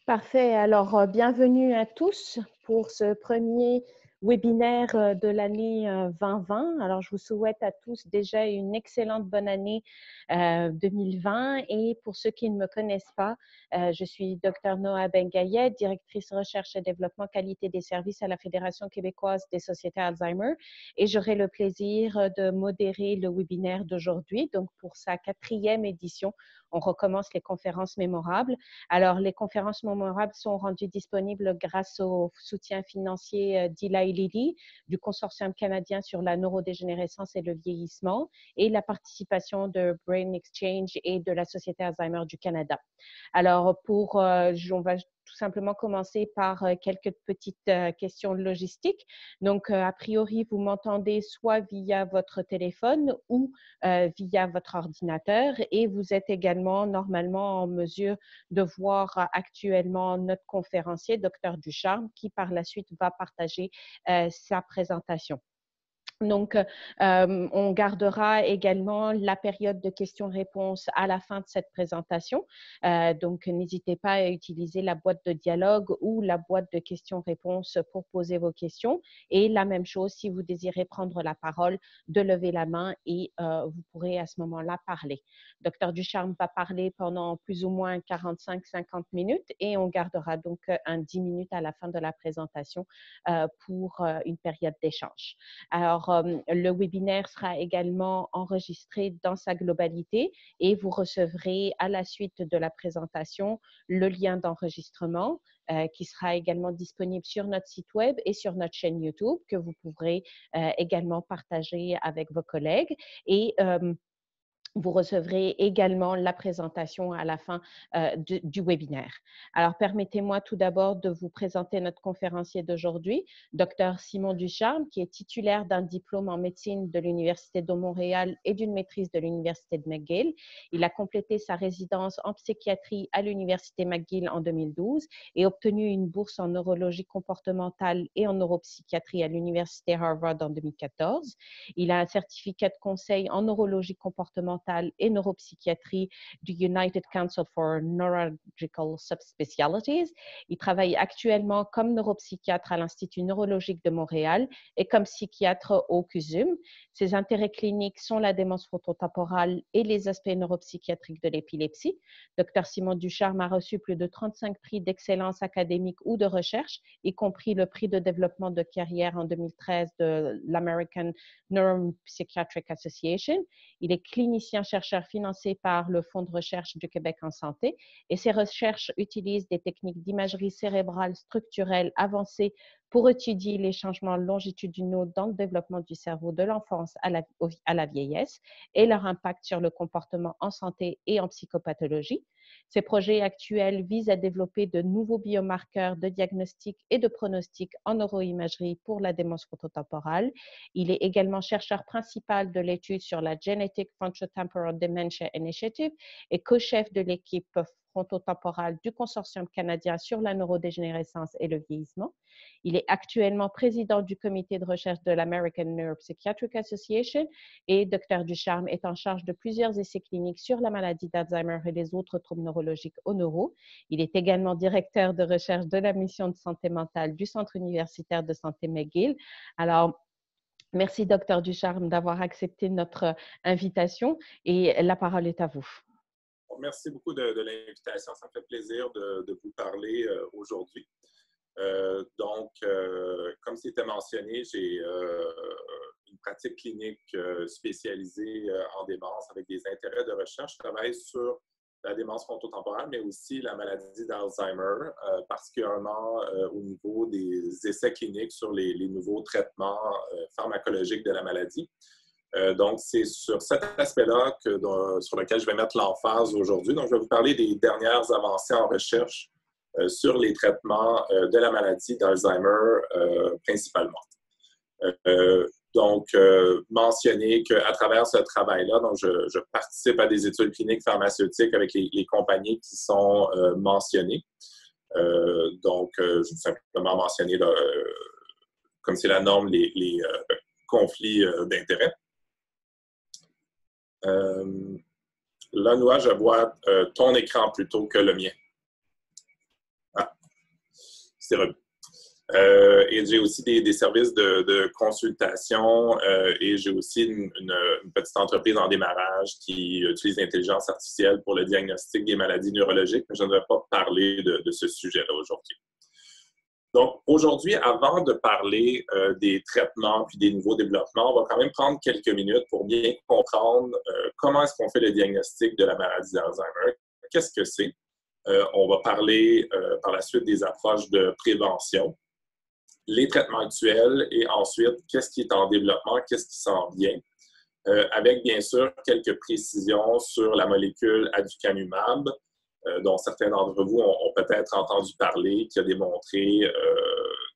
Parfait. Alors, bienvenue à tous pour ce premier webinaire de l'année 2020. Alors, je vous souhaite à tous déjà une excellente bonne année 2020. Et pour ceux qui ne me connaissent pas, je suis Dr Noa Bengayed, directrice recherche et développement qualité des services à la Fédération québécoise des sociétés Alzheimer. Et j'aurai le plaisir de modérer le webinaire d'aujourd'hui. Donc, pour sa 4e édition, on recommence les conférences mémorables. Alors, les conférences mémorables sont rendues disponibles grâce au soutien financier d'Eli Lilly, du Consortium canadien sur la neurodégénérescence et le vieillissement, et la participation de Brain Exchange et de la Société Alzheimer du Canada. Alors, on va tout simplement commencer par quelques petites questions logistiques. Donc, a priori, vous m'entendez soit via votre téléphone ou via votre ordinateur, et vous êtes également normalement en mesure de voir actuellement notre conférencier, Dr Ducharme, qui par la suite va partager sa présentation. Donc, on gardera également la période de questions-réponses à la fin de cette présentation. Donc, n'hésitez pas à utiliser la boîte de dialogue ou la boîte de questions-réponses pour poser vos questions. Et la même chose, si vous désirez prendre la parole, de lever la main et vous pourrez à ce moment-là parler. Dr Ducharme va parler pendant plus ou moins 45-50 minutes et on gardera donc 10 minutes à la fin de la présentation pour une période d'échange. Alors, le webinaire sera également enregistré dans sa globalité et vous recevrez à la suite de la présentation le lien d'enregistrement qui sera également disponible sur notre site web et sur notre chaîne YouTube que vous pourrez également partager avec vos collègues. Et vous recevrez également la présentation à la fin du webinaire. Alors, permettez-moi tout d'abord de vous présenter notre conférencier d'aujourd'hui, Dr Simon Ducharme, qui est titulaire d'un diplôme en médecine de l'Université de Montréal et d'une maîtrise de l'Université de McGill. Il a complété sa résidence en psychiatrie à l'Université McGill en 2012 et obtenu une bourse en neurologie comportementale et en neuropsychiatrie à l'Université Harvard en 2014. Il a un certificat de conseil en neurologie comportementale et neuropsychiatrie du United Council for Neurological Subspecialties. Il travaille actuellement comme neuropsychiatre à l'Institut neurologique de Montréal et comme psychiatre au CUSUM. Ses intérêts cliniques sont la démence frontotemporale et les aspects neuropsychiatriques de l'épilepsie. Dr Simon Ducharme a reçu plus de 35 prix d'excellence académique ou de recherche, y compris le prix de développement de carrière en 2013 de l'American Neuropsychiatric Association. Il est clinicien-chercheur financé par le Fonds de recherche du Québec en santé et ses recherches utilisent des techniques d'imagerie cérébrale structurelle avancées pour étudier les changements longitudinaux dans le développement du cerveau de l'enfance à la vieillesse et leur impact sur le comportement en santé et en psychopathologie. Ces projets actuels visent à développer de nouveaux biomarqueurs de diagnostic et de pronostic en neuroimagerie pour la démence frontotemporale. Il est également chercheur principal de l'étude sur la Genetic Frontotemporal Dementia Initiative et co-chef de l'équipe frontotemporale du Consortium canadien sur la neurodégénérescence et le vieillissement. Il est actuellement président du comité de recherche de l'American Neuropsychiatric Association et Dr Ducharme est en charge de plusieurs essais cliniques sur la maladie d'Alzheimer et les autres troubles neurologiques au neuro. Il est également directeur de recherche de la mission de santé mentale du Centre universitaire de santé McGill. Alors, merci, Dr Ducharme, d'avoir accepté notre invitation et la parole est à vous. Merci beaucoup de l'invitation. Ça me fait plaisir de vous parler aujourd'hui. Comme c'était mentionné, j'ai une pratique clinique spécialisée en démence avec des intérêts de recherche. Je travaille sur la démence frontotemporale, mais aussi la maladie d'Alzheimer, particulièrement au niveau des essais cliniques sur les nouveaux traitements pharmacologiques de la maladie. Donc, c'est sur cet aspect-là sur lequel je vais mettre l'emphase aujourd'hui. Donc, je vais vous parler des dernières avancées en recherche sur les traitements de la maladie d'Alzheimer principalement. Mentionner qu'à travers ce travail-là, je participe à des études cliniques pharmaceutiques avec les compagnies qui sont mentionnées. Je vais simplement mentionner, comme c'est la norme, les conflits d'intérêts. Là, Noa, je vois ton écran plutôt que le mien. Ah, C'est revu. Et j'ai aussi des services de consultation et j'ai aussi une petite entreprise en démarrage qui utilise l'intelligence artificielle pour le diagnostic des maladies neurologiques, mais je ne vais pas parler de ce sujet-là aujourd'hui. Donc, aujourd'hui, avant de parler des traitements puis des nouveaux développements, on va quand même prendre quelques minutes pour bien comprendre comment est-ce qu'on fait le diagnostic de la maladie d'Alzheimer. Qu'est-ce que c'est? On va parler par la suite des approches de prévention, les traitements actuels et ensuite, qu'est-ce qui est en développement, qu'est-ce qui s'en vient, avec bien sûr quelques précisions sur la molécule aducanumab, dont certains d'entre vous ont peut-être entendu parler, qui a démontré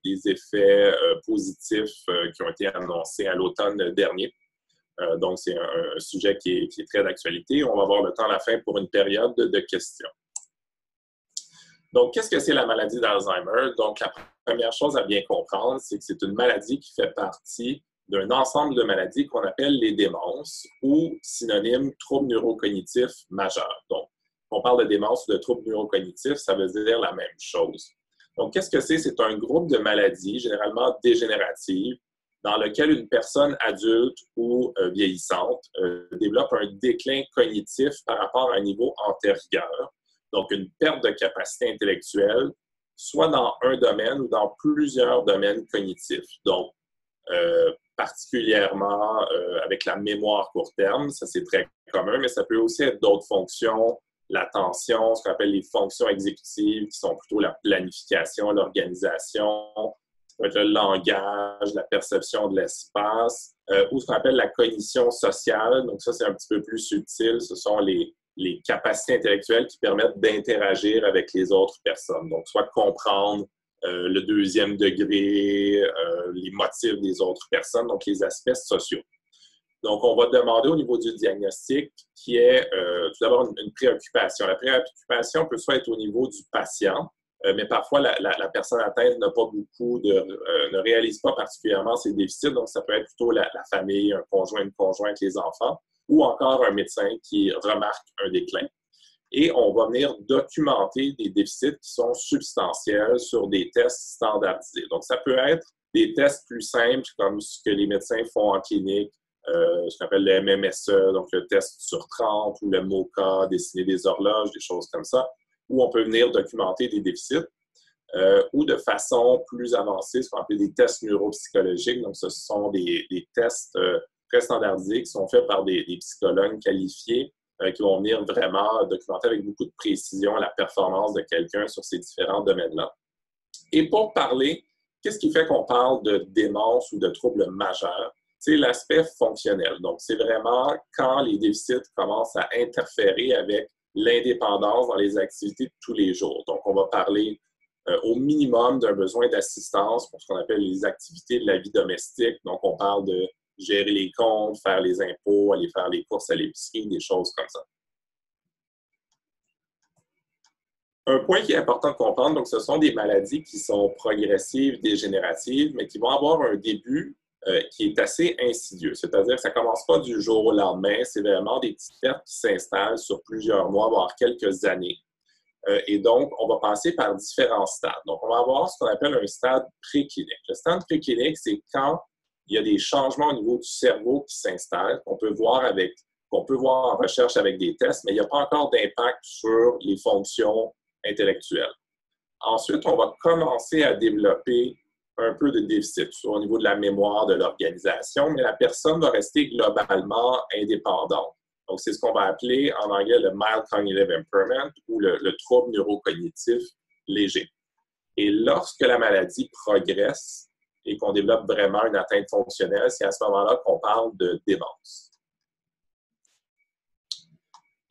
des effets positifs qui ont été annoncés à l'automne dernier. Donc, c'est un sujet qui est très d'actualité. On va avoir le temps à la fin pour une période de questions. Donc, qu'est-ce que c'est la maladie d'Alzheimer? Donc, la première chose à bien comprendre, c'est que c'est une maladie qui fait partie d'un ensemble de maladies qu'on appelle les démences ou synonyme troubles neurocognitifs majeurs. Donc, quand on parle de démence ou de troubles neurocognitifs, ça veut dire la même chose. Donc, qu'est-ce que c'est? C'est un groupe de maladies, généralement dégénératives, dans lequel une personne adulte ou vieillissante développe un déclin cognitif par rapport à un niveau antérieur. Donc, une perte de capacité intellectuelle, soit dans un domaine ou dans plusieurs domaines cognitifs. Donc, particulièrement avec la mémoire court terme, ça c'est très commun, mais ça peut aussi être d'autres fonctions, l'attention, ce qu'on appelle les fonctions exécutives, qui sont plutôt la planification, l'organisation, ça peut être le langage, la perception de l'espace, ou ce qu'on appelle la cognition sociale. Donc, ça, c'est un petit peu plus subtil. Ce sont les capacités intellectuelles qui permettent d'interagir avec les autres personnes. Donc, soit de comprendre le deuxième degré, les motifs des autres personnes, donc les aspects sociaux. Donc, on va demander au niveau du diagnostic qui est tout d'abord une préoccupation. La préoccupation peut soit être au niveau du patient, mais parfois la personne atteinte n'a pas beaucoup ne réalise pas particulièrement ses déficits, donc ça peut être plutôt la famille, un conjoint, une conjointe, les enfants, ou encore un médecin qui remarque un déclin. Et on va venir documenter des déficits qui sont substantiels sur des tests standardisés. Donc, ça peut être des tests plus simples, comme ce que les médecins font en clinique, ce qu'on appelle le MMSE, donc le test sur 30, ou le MoCA, dessiner des horloges, des choses comme ça, où on peut venir documenter des déficits, ou de façon plus avancée, ce qu'on appelle des tests neuropsychologiques. Donc, ce sont des tests très standardisés qui sont faits par des psychologues qualifiés qui vont venir vraiment documenter avec beaucoup de précision la performance de quelqu'un sur ces différents domaines-là. Et pour parler, qu'est-ce qui fait qu'on parle de démence ou de troubles majeurs? C'est l'aspect fonctionnel. Donc, c'est vraiment quand les déficits commencent à interférer avec l'indépendance dans les activités de tous les jours. Donc, on va parler au minimum d'un besoin d'assistance pour ce qu'on appelle les activités de la vie domestique. Donc, on parle de gérer les comptes, faire les impôts, aller faire les courses à l'épicerie, des choses comme ça. Un point qui est important de comprendre, donc ce sont des maladies qui sont progressives, dégénératives, mais qui vont avoir un début qui est assez insidieux. C'est-à-dire que ça ne commence pas du jour au lendemain, c'est vraiment des petites pertes qui s'installent sur plusieurs mois, voire quelques années. Et donc, on va passer par différents stades. Donc, on va avoir ce qu'on appelle un stade préclinique. Le stade préclinique, c'est quand il y a des changements au niveau du cerveau qui s'installent, qu'on peut voir en recherche avec des tests, mais il n'y a pas encore d'impact sur les fonctions intellectuelles. Ensuite, on va commencer à développer un peu de déficit, soit au niveau de la mémoire, de l'organisation, mais la personne va rester globalement indépendante. Donc, c'est ce qu'on va appeler en anglais le mild cognitive impairment ou le trouble neurocognitif léger. Et lorsque la maladie progresse et qu'on développe vraiment une atteinte fonctionnelle, c'est à ce moment-là qu'on parle de démence.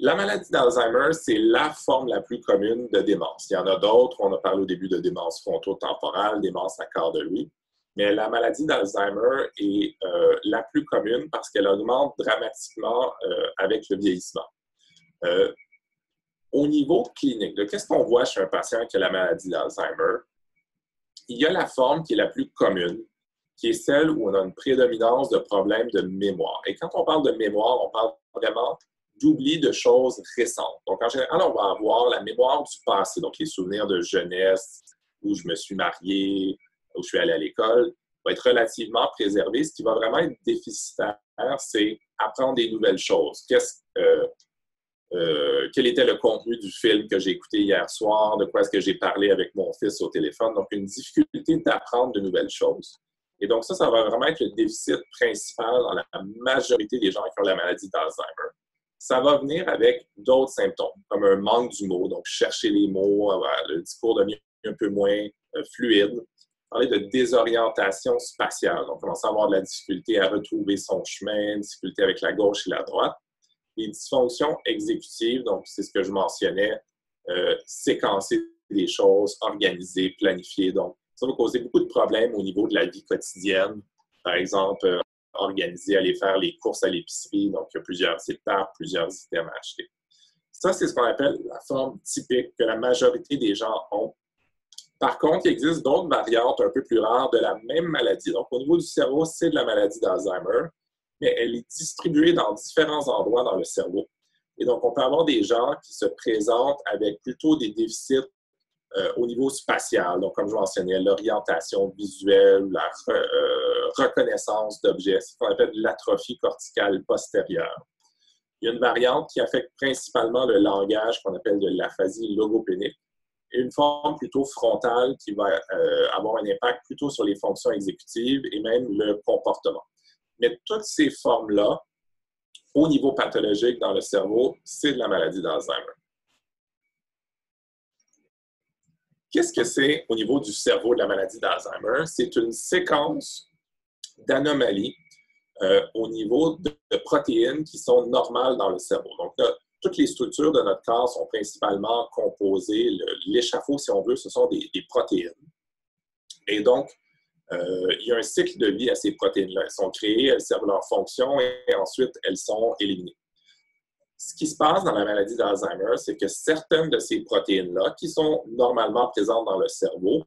La maladie d'Alzheimer, c'est la forme la plus commune de démence. Il y en a d'autres, on a parlé au début de démence frontotemporale, démence à quart de Louis, mais la maladie d'Alzheimer est la plus commune parce qu'elle augmente dramatiquement avec le vieillissement. Au niveau clinique, qu'est-ce qu'on voit chez un patient qui a la maladie d'Alzheimer? Il y a la forme qui est la plus commune, qui est celle où on a une prédominance de problèmes de mémoire. Et quand on parle de mémoire, on parle vraiment d'oubli de choses récentes. Donc, en général, on va avoir la mémoire du passé, donc les souvenirs de jeunesse, où je me suis marié, où je suis allé à l'école, va être relativement préservé. Ce qui va vraiment être déficitaire, c'est apprendre des nouvelles choses. Quel était le contenu du film que j'ai écouté hier soir? De quoi est-ce que j'ai parlé avec mon fils au téléphone? Donc, une difficulté d'apprendre de nouvelles choses. Et donc, ça va vraiment être le déficit principal dans la majorité des gens qui ont la maladie d'Alzheimer. Ça va venir avec d'autres symptômes, comme un manque d'humour, donc chercher les mots, le discours devient un peu moins fluide. Parler de désorientation spatiale, donc commencer à avoir de la difficulté à retrouver son chemin, difficulté avec la gauche et la droite. Les dysfonctions exécutives, donc c'est ce que je mentionnais, séquencer des choses, organiser, planifier. Donc, ça va causer beaucoup de problèmes au niveau de la vie quotidienne. Par exemple, organiser, aller faire les courses à l'épicerie. Donc, il y a plusieurs étapes, plusieurs items à acheter. Ça, c'est ce qu'on appelle la forme typique que la majorité des gens ont. Par contre, il existe d'autres variantes un peu plus rares de la même maladie. Donc, au niveau du cerveau, c'est de la maladie d'Alzheimer, mais elle est distribuée dans différents endroits dans le cerveau. Et donc, on peut avoir des gens qui se présentent avec plutôt des déficits au niveau spatial. Donc, comme je mentionnais, l'orientation visuelle, la reconnaissance d'objets, ce qu'on appelle l'atrophie corticale postérieure. Il y a une variante qui affecte principalement le langage qu'on appelle de l'aphasie logopénique et une forme plutôt frontale qui va avoir un impact plutôt sur les fonctions exécutives et même le comportement. Mais toutes ces formes-là, au niveau pathologique dans le cerveau, c'est de la maladie d'Alzheimer. Qu'est-ce que c'est au niveau du cerveau de la maladie d'Alzheimer? C'est une séquence d'anomalies au niveau de protéines qui sont normales dans le cerveau. Donc, là, toutes les structures de notre corps sont principalement composées, l'échafaud, si on veut, ce sont des protéines. Et donc, il y a un cycle de vie à ces protéines-là. Elles sont créées, elles servent leur fonction et ensuite, elles sont éliminées. Ce qui se passe dans la maladie d'Alzheimer, c'est que certaines de ces protéines-là, qui sont normalement présentes dans le cerveau,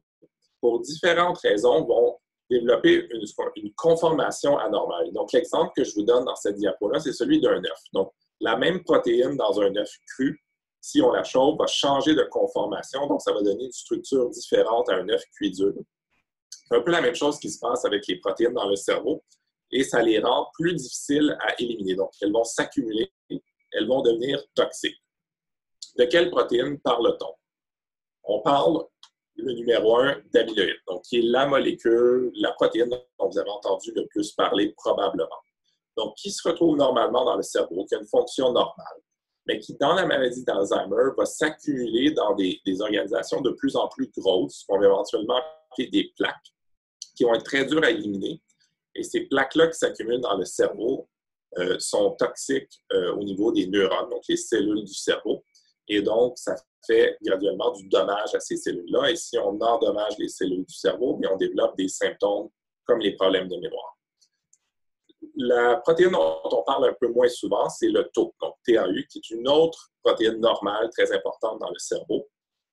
pour différentes raisons, vont développer une conformation anormale. Donc, l'exemple que je vous donne dans cette diapo-là, c'est celui d'un œuf. Donc, la même protéine dans un œuf cru, si on la chauffe, va changer de conformation. Donc, ça va donner une structure différente à un œuf cuit dur. C'est un peu la même chose qui se passe avec les protéines dans le cerveau et ça les rend plus difficiles à éliminer. Donc, elles vont s'accumuler, elles vont devenir toxiques. De quelle protéine parle-t-on? On parle, le numéro 1, d'amyloïde, donc qui est la molécule, la protéine dont vous avez entendu le plus parler probablement. Donc, qui se retrouve normalement dans le cerveau, qui a une fonction normale, mais qui, dans la maladie d'Alzheimer, va s'accumuler dans des organisations de plus en plus grosses, qu'on va éventuellement appeler des plaques, qui vont être très dures à éliminer. Et ces plaques-là qui s'accumulent dans le cerveau sont toxiques au niveau des neurones, donc les cellules du cerveau. Et donc, ça fait graduellement du dommage à ces cellules-là. Et si on endommage les cellules du cerveau, bien, on développe des symptômes comme les problèmes de mémoire. La protéine dont on parle un peu moins souvent, c'est le tau, donc TAU, qui est une autre protéine normale très importante dans le cerveau.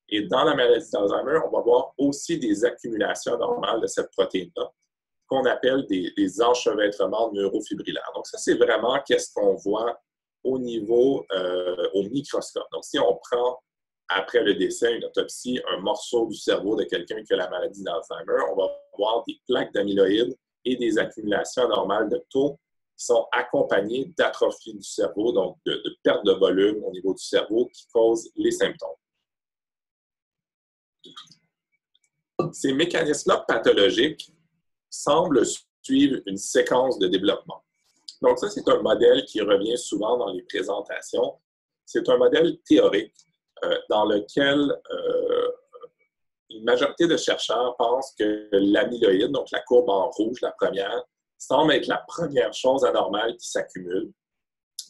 Et dans la maladie d'Alzheimer, on va voir aussi des accumulations normales de cette protéine-là, qu'on appelle des enchevêtrements neurofibrillaires. Donc ça, c'est vraiment qu'est-ce qu'on voit au niveau, au microscope. Donc si on prend, après le décès, une autopsie, un morceau du cerveau de quelqu'un qui a la maladie d'Alzheimer, on va voir des plaques d'amyloïdes et des accumulations anormales de tau qui sont accompagnées d'atrophie du cerveau, donc de perte de volume au niveau du cerveau qui causent les symptômes. Ces mécanismes-là pathologiques semblent suivre une séquence de développement. Donc ça, c'est un modèle qui revient souvent dans les présentations. C'est un modèle théorique dans lequel une majorité de chercheurs pensent que l'amyloïde, donc la courbe en rouge, la première, semble être la première chose anormale qui s'accumule,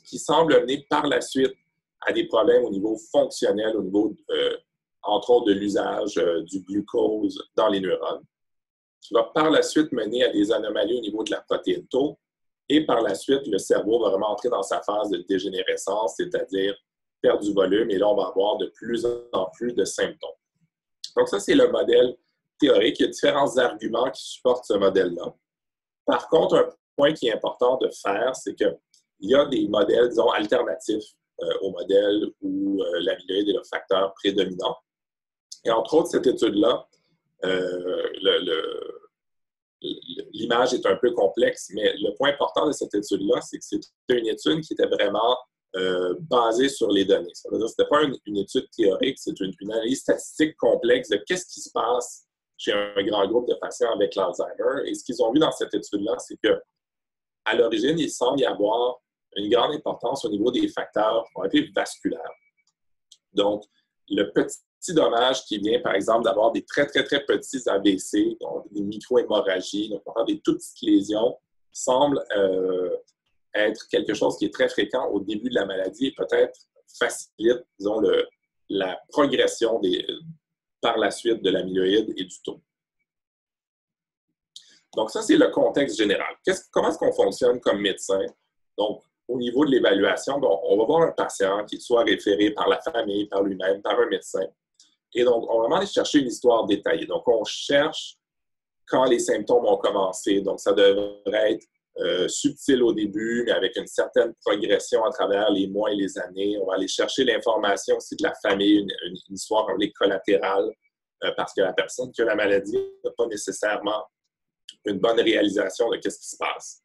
qui semble mener par la suite à des problèmes au niveau fonctionnel, au niveau, entre autres, de l'usage du glucose dans les neurones, qui va par la suite mener à des anomalies au niveau de la protéine tau, et par la suite, le cerveau va vraiment entrer dans sa phase de dégénérescence, c'est-à-dire perdre du volume, et là, on va avoir de plus en plus de symptômes. Donc ça, c'est le modèle théorique. Il y a différents arguments qui supportent ce modèle-là. Par contre, un point qui est important de faire, c'est qu'il y a des modèles, disons, alternatifs au modèle où l'amyloïde est le facteur prédominant. Et entre autres, cette étude-là l'image est un peu complexe, mais le point important de cette étude-là, c'est que c'était une étude qui était vraiment basée sur les données. Ça veut dire que ce n'était pas une étude théorique, c'est une analyse statistique complexe de qu'est-ce qui se passe chez un grand groupe de patients avec l'Alzheimer. Et ce qu'ils ont vu dans cette étude-là, c'est qu'à l'origine, il semble y avoir une grande importance au niveau des facteurs qu'on appelle vasculaires. Donc, le petit dommage qui vient, par exemple, d'avoir des très, très, très petits AVC, donc des micro-hémorragies, donc on parle des toutes petites lésions, semble être quelque chose qui est très fréquent au début de la maladie et peut-être facilite, disons, la progression par la suite de l'amyloïde et du tau. Donc, ça, c'est le contexte général. Comment est-ce qu'on fonctionne comme médecin? Donc, au niveau de l'évaluation, on va voir un patient qui soit référé par la famille, par lui-même, par un médecin. Et donc, on va vraiment aller chercher une histoire détaillée. Donc, on cherche quand les symptômes ont commencé. Donc, ça devrait être subtil au début, mais avec une certaine progression à travers les mois et les années. On va aller chercher l'information aussi de la famille, une histoire collatérale, parce que la personne qui a la maladie n'a pas nécessairement une bonne réalisation de ce qui se passe.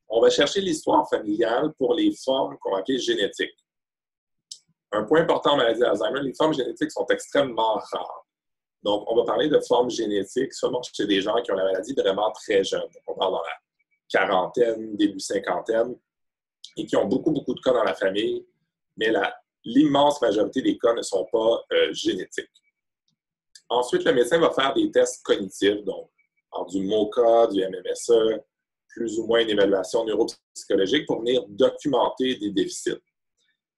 On va chercher l'histoire familiale pour les formes qu'on va appeler génétiques. Un point important en maladie d'Alzheimer, les formes génétiques sont extrêmement rares. Donc, on va parler de formes génétiques seulement chez des gens qui ont la maladie vraiment très jeunes. Donc, on parle dans la quarantaine, début cinquantaine, et qui ont beaucoup, beaucoup de cas dans la famille, mais l'immense majorité des cas ne sont pas génétiques. Ensuite, le médecin va faire des tests cognitifs, donc du MoCA, du MMSE, plus ou moins une évaluation neuropsychologique pour venir documenter des déficits.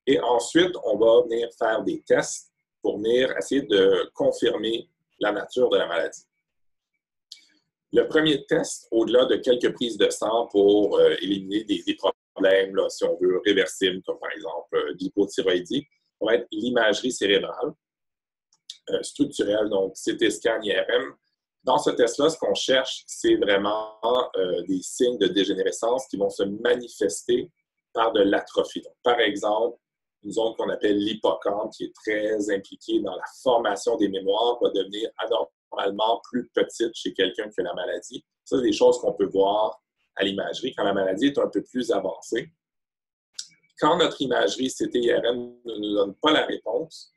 Et ensuite, on va venir faire des tests pour venir essayer de confirmer la nature de la maladie. Le premier test, au-delà de quelques prises de sang pour éliminer des problèmes, là, si on veut, réversibles, comme par exemple l'hypothyroïdie, va être l'imagerie cérébrale structurelle, donc CT scan, IRM. Dans ce test-là, ce qu'on cherche, c'est vraiment des signes de dégénérescence qui vont se manifester par de l'atrophie. Par exemple, une zone qu'on appelle l'hippocampe, qui est très impliquée dans la formation des mémoires, va devenir anormalement plus petite chez quelqu'un qui a la maladie. Ça, c'est des choses qu'on peut voir à l'imagerie quand la maladie est un peu plus avancée. Quand notre imagerie CT-IRM ne nous donne pas la réponse,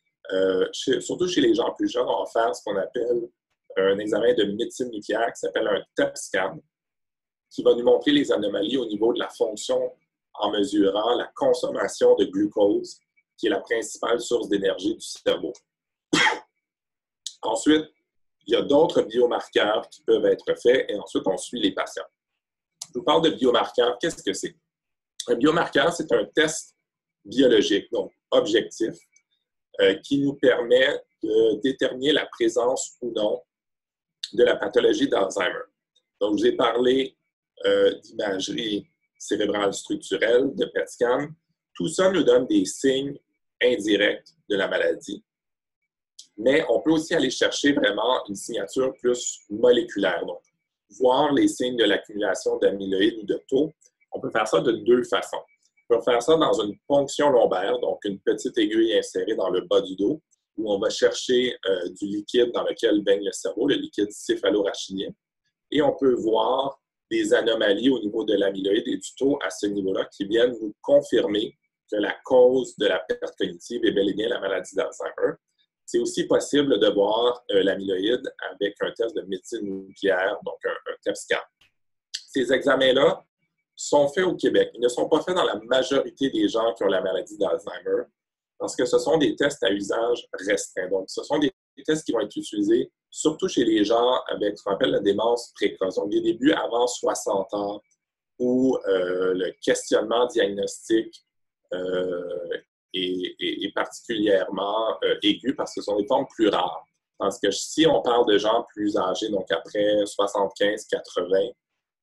surtout chez les gens plus jeunes, on va faire ce qu'on appelle un examen de médecine nucléaire qui s'appelle un TEP scan, qui va nous montrer les anomalies au niveau de la fonction en mesurant la consommation de glucose, qui est la principale source d'énergie du cerveau. Ensuite, il y a d'autres biomarqueurs qui peuvent être faits et ensuite, on suit les patients. Je vous parle de biomarqueurs. Qu'est-ce que c'est? Un biomarqueur, c'est un test biologique, donc objectif, qui nous permet de déterminer la présence ou non de la pathologie d'Alzheimer. Donc, je vous ai parlé d'imagerie cérébrale structurelle, de PET scan. Tout ça nous donne des signes indirects de la maladie. Mais on peut aussi aller chercher vraiment une signature plus moléculaire. Donc, voir les signes de l'accumulation d'amyloïdes ou de tau. On peut faire ça de deux façons. On peut faire ça dans une ponction lombaire, donc une petite aiguille insérée dans le bas du dos, où on va chercher du liquide dans lequel baigne le cerveau, le liquide céphalorachidien. Et on peut voir des anomalies au niveau de l'amyloïde et du tau à ce niveau-là qui viennent nous confirmer que la cause de la perte cognitive est bel et bien la maladie d'Alzheimer. C'est aussi possible de voir l'amyloïde avec un test de médecine nucléaire, donc un TEP scan. Ces examens-là sont faits au Québec. Ils ne sont pas faits dans la majorité des gens qui ont la maladie d'Alzheimer parce que ce sont des tests à usage restreint. Donc, ce sont des tests qui vont être utilisés surtout chez les gens avec ce qu'on appelle la démence précoce. Donc, des débuts avant 60 ans où le questionnement diagnostique est particulièrement aigu parce que ce sont des formes plus rares. Parce que si on parle de gens plus âgés, donc après 75-80,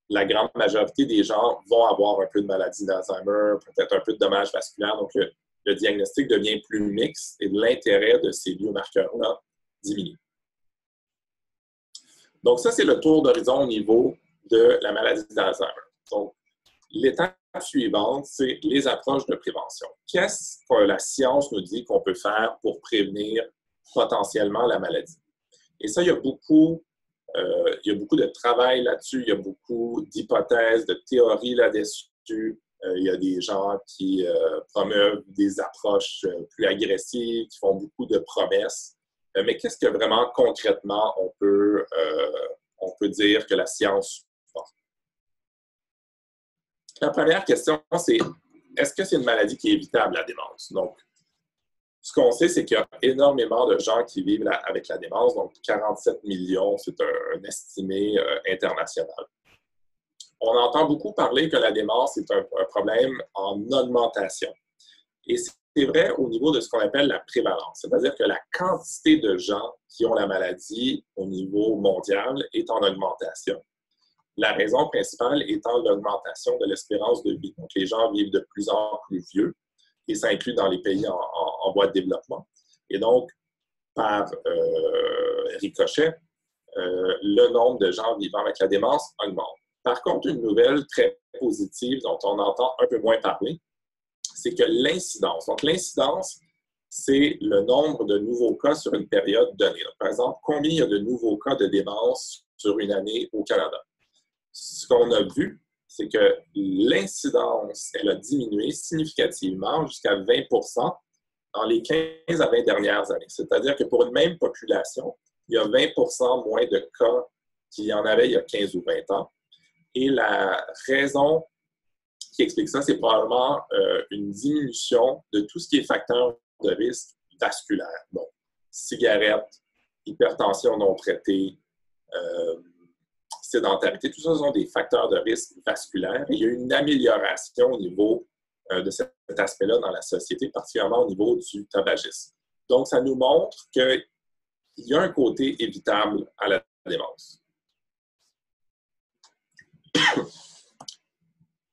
la grande majorité des gens vont avoir un peu de maladie d'Alzheimer, peut-être un peu de dommages vasculaires. Donc, le diagnostic devient plus mixte et l'intérêt de ces biomarqueurs-là diminue. Donc, ça, c'est le tour d'horizon au niveau de la maladie d'Alzheimer. Donc, l'étape suivante, c'est les approches de prévention. Qu'est-ce que la science nous dit qu'on peut faire pour prévenir potentiellement la maladie? Et ça, il y a beaucoup il y a beaucoup de travail là-dessus, il y a beaucoup d'hypothèses, de théories là-dessus. Il y a des gens qui promeuvent des approches plus agressives, qui font beaucoup de promesses. Mais qu'est-ce que vraiment concrètement on peut dire que la science supporte? La première question, c'est est-ce que c'est une maladie qui est évitable, la démence? Donc, ce qu'on sait, c'est qu'il y a énormément de gens qui vivent avec la démence. Donc, 47 millions, c'est un estimé international. On entend beaucoup parler que la démence est un problème en augmentation. Et c'est vrai au niveau de ce qu'on appelle la prévalence, c'est-à-dire que la quantité de gens qui ont la maladie au niveau mondial est en augmentation. La raison principale étant l'augmentation de l'espérance de vie. Donc, les gens vivent de plus en plus vieux, et ça inclut dans les pays en voie de développement. Et donc, par ricochet, le nombre de gens vivant avec la démence augmente. Par contre, une nouvelle très positive dont on entend un peu moins parler, c'est que l'incidence. Donc, l'incidence, c'est le nombre de nouveaux cas sur une période donnée. Donc, par exemple, combien il y a de nouveaux cas de démence sur une année au Canada? Ce qu'on a vu, c'est que l'incidence, elle a diminué significativement jusqu'à 20 % dans les 15 à 20 dernières années. C'est-à-dire que pour une même population, il y a 20 % moins de cas qu'il y en avait il y a 15 ou 20 ans. Et la raison qui explique ça, c'est probablement une diminution de tout ce qui est facteur de risque vasculaire. Donc, cigarettes, hypertension non traitée, sédentarité, tout ça sont des facteurs de risque vasculaire. Et il y a eu une amélioration au niveau de cet aspect-là dans la société, particulièrement au niveau du tabagisme. Donc, ça nous montre qu'il y a un côté évitable à la démence.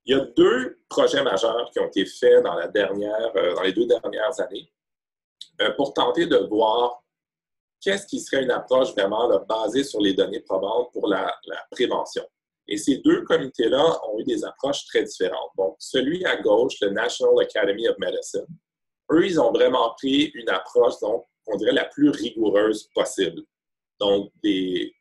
Il y a 2 projets majeurs qui ont été faits dans les 2 dernières années pour tenter de voir qu'est-ce qui serait une approche vraiment là, basée sur les données probantes pour la prévention. Et ces 2 comités-là ont eu des approches très différentes. Donc, celui à gauche, le National Academy of Medicine, eux, ils ont vraiment pris une approche, donc, on dirait la plus rigoureuse possible. Donc, ils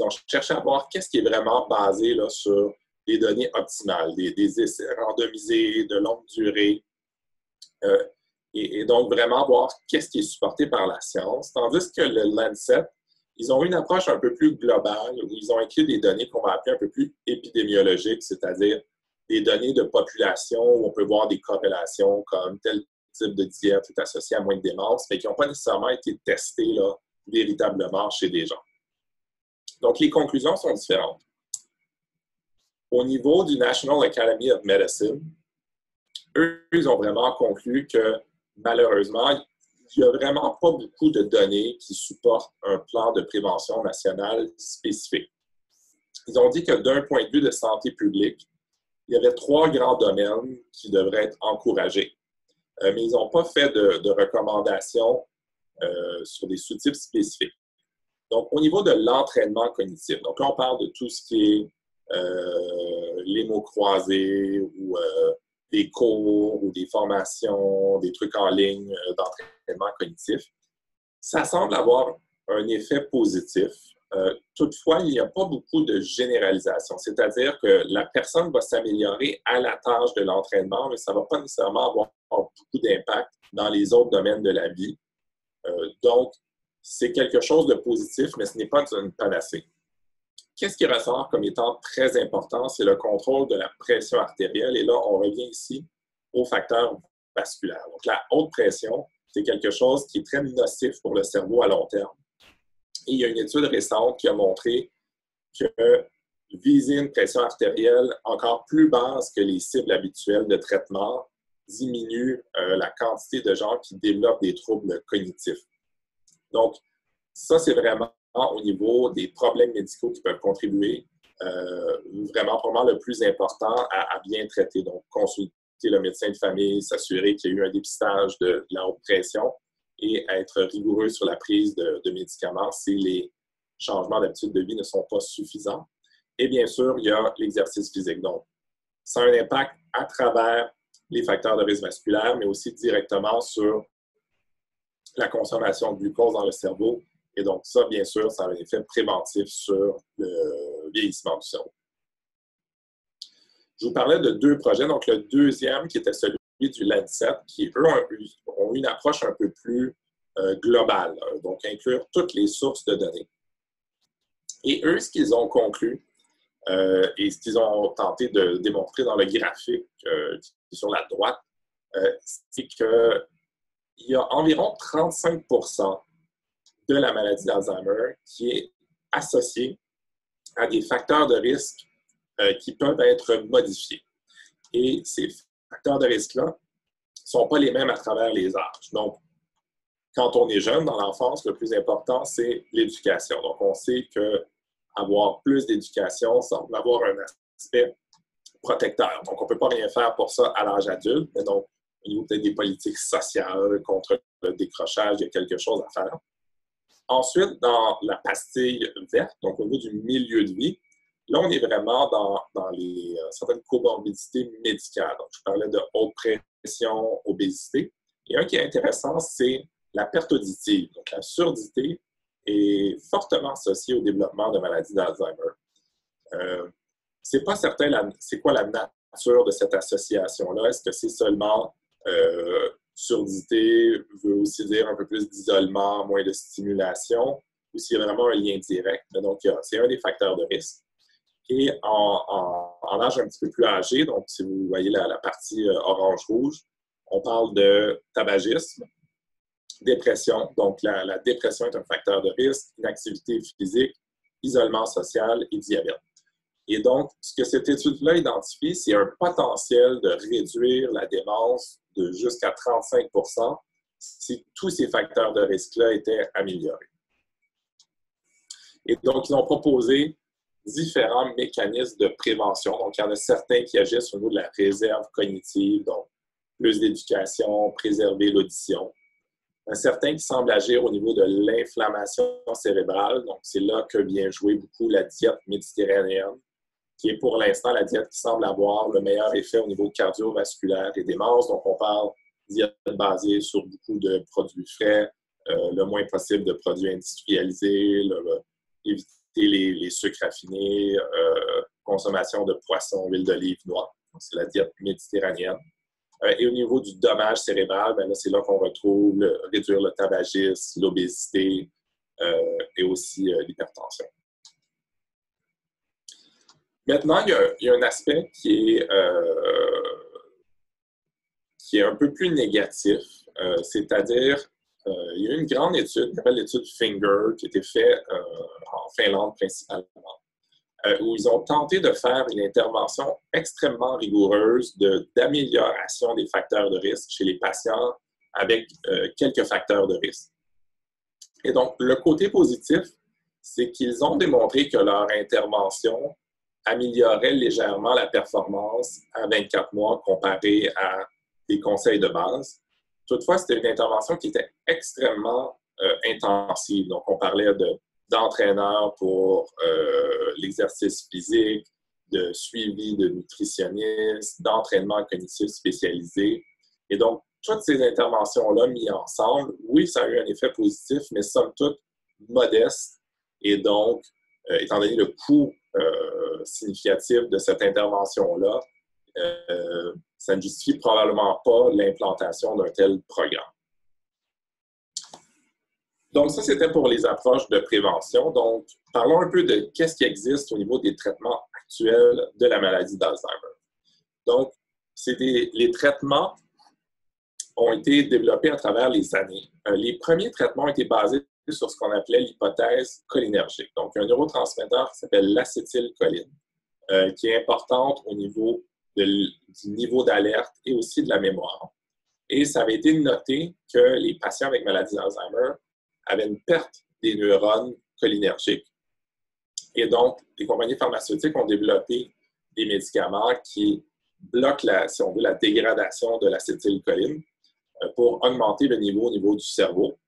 ont cherché à voir qu'est-ce qui est vraiment basé là, sur des données optimales, des essais randomisés de longue durée, et donc vraiment voir qu'est-ce qui est supporté par la science. Tandis que le Lancet, ils ont une approche un peu plus globale où ils ont inclus des données qu'on va appeler un peu plus épidémiologiques, c'est-à-dire des données de population où on peut voir des corrélations comme tel type de diète est associé à moins de démence, mais qui n'ont pas nécessairement été testées là, véritablement chez des gens. Donc, les conclusions sont différentes. Au niveau du National Academy of Medicine, eux, ils ont vraiment conclu que, malheureusement, il n'y a vraiment pas beaucoup de données qui supportent un plan de prévention national spécifique. Ils ont dit que d'un point de vue de santé publique, il y avait 3 grands domaines qui devraient être encouragés. Mais ils n'ont pas fait de recommandations sur des sous-types spécifiques. Donc, au niveau de l'entraînement cognitif, donc là, on parle de tout ce qui est les mots croisés ou des cours ou des formations, des trucs en ligne d'entraînement cognitif. Ça semble avoir un effet positif. Toutefois, il n'y a pas beaucoup de généralisation, c'est-à-dire que la personne va s'améliorer à la tâche de l'entraînement, mais ça ne va pas nécessairement avoir beaucoup d'impact dans les autres domaines de la vie. Donc, c'est quelque chose de positif, mais ce n'est pas une panacée. Qu'est-ce qui ressort comme étant très important? C'est le contrôle de la pression artérielle. Et là, on revient ici aux facteurs vasculaires. Donc, la haute pression, c'est quelque chose qui est très nocif pour le cerveau à long terme. Et il y a une étude récente qui a montré que viser une pression artérielle encore plus basse que les cibles habituelles de traitement diminue la quantité de gens qui développent des troubles cognitifs. Donc, ça, c'est vraiment au niveau des problèmes médicaux qui peuvent contribuer, vraiment le plus important à bien traiter. Donc, consulter le médecin de famille, s'assurer qu'il y a eu un dépistage de la haute pression et être rigoureux sur la prise de médicaments si les changements d'habitude de vie ne sont pas suffisants. Et bien sûr, il y a l'exercice physique. Donc, ça a un impact à travers les facteurs de risque vasculaire, mais aussi directement sur la consommation de glucose dans le cerveau Et donc, ça, bien sûr, ça a un effet préventif sur le vieillissement du cerveau. Je vous parlais de 2 projets. Donc, le deuxième, qui était celui du Lancet, qui, eux, ont une approche un peu plus globale, donc inclure toutes les sources de données. Et eux, ce qu'ils ont conclu, et ce qu'ils ont tenté de démontrer dans le graphique qui est sur la droite, c'est qu'il y a environ 35% de la maladie d'Alzheimer qui est associée à des facteurs de risque qui peuvent être modifiés. Et ces facteurs de risque-là ne sont pas les mêmes à travers les âges. Donc, quand on est jeune, dans l'enfance, le plus important, c'est l'éducation. Donc, on sait qu'avoir plus d'éducation semble avoir un aspect protecteur. Donc, on ne peut pas rien faire pour ça à l'âge adulte, mais donc, au niveau peut-être des politiques sociales contre le décrochage, il y a quelque chose à faire. Ensuite, dans la pastille verte, donc au niveau du milieu de vie, là, on est vraiment dans les certaines comorbidités médicales. Donc, je parlais de haute pression, obésité. Et un qui est intéressant, c'est la perte auditive. Donc, la surdité est fortement associée au développement de maladies d'Alzheimer. C'est pas certain c'est quoi la nature de cette association-là. Est-ce que c'est seulement surdité veut aussi dire un peu plus d'isolement, moins de stimulation, ou s'il y a vraiment un lien direct. Donc, c'est un des facteurs de risque. Et en âge un petit peu plus âgé, donc si vous voyez la partie orange-rouge, on parle de tabagisme, dépression. Donc, la dépression est un facteur de risque, inactivité physique, isolement social et diabète. Et donc, ce que cette étude-là identifie, c'est un potentiel de réduire la démence de jusqu'à 35% si tous ces facteurs de risque-là étaient améliorés. Et donc, ils ont proposé différents mécanismes de prévention. Donc, il y en a certains qui agissent au niveau de la réserve cognitive, donc plus d'éducation, préserver l'audition. Certains qui semblent agir au niveau de l'inflammation cérébrale. Donc, c'est là que vient jouer beaucoup la diète méditerranéenne, qui est pour l'instant la diète qui semble avoir le meilleur effet au niveau cardiovasculaire et démence. Donc, on parle de diète basée sur beaucoup de produits frais, le moins possible de produits industrialisés, éviter les sucres raffinés, consommation de poissons, huile d'olive, noix. C'est la diète méditerranéenne. Et au niveau du dommage cérébral, bien là, c'est là qu'on retrouve réduire le tabagisme, l'obésité et aussi l'hypertension. Maintenant, il y a un aspect qui est un peu plus négatif, c'est-à-dire il y a eu une grande étude, qui s'appelle l'étude FINGER, qui a été faite en Finlande principalement, où ils ont tenté de faire une intervention extrêmement rigoureuse d'amélioration des facteurs de risque chez les patients avec quelques facteurs de risque. Et donc, le côté positif, c'est qu'ils ont démontré que leur intervention améliorait légèrement la performance à 24 mois comparé à des conseils de base. Toutefois, c'était une intervention qui était extrêmement intensive. Donc, on parlait d'entraîneurs pour l'exercice physique, de suivi de nutritionnistes, d'entraînement cognitif spécialisé. Et donc, toutes ces interventions-là mises ensemble, oui, ça a eu un effet positif, mais somme toute modeste. Et donc, étant donné le coût significatif de cette intervention-là, ça ne justifie probablement pas l'implantation d'un tel programme. Donc, ça, c'était pour les approches de prévention. Donc, parlons un peu de qu'est-ce qui existe au niveau des traitements actuels de la maladie d'Alzheimer. Donc, les traitements ont été développés à travers les années. Les premiers traitements ont été basés sur ce qu'on appelait l'hypothèse cholinergique. Donc, un neurotransmetteur qui s'appelle l'acétylcholine, qui est importante au niveau du niveau d'alerte et aussi de la mémoire. Et ça avait été noté que les patients avec maladie d'Alzheimer avaient une perte des neurones cholinergiques. Et donc, les compagnies pharmaceutiques ont développé des médicaments qui bloquent, si on veut, la dégradation de l'acétylcholine pour augmenter le niveau au niveau du cerveau.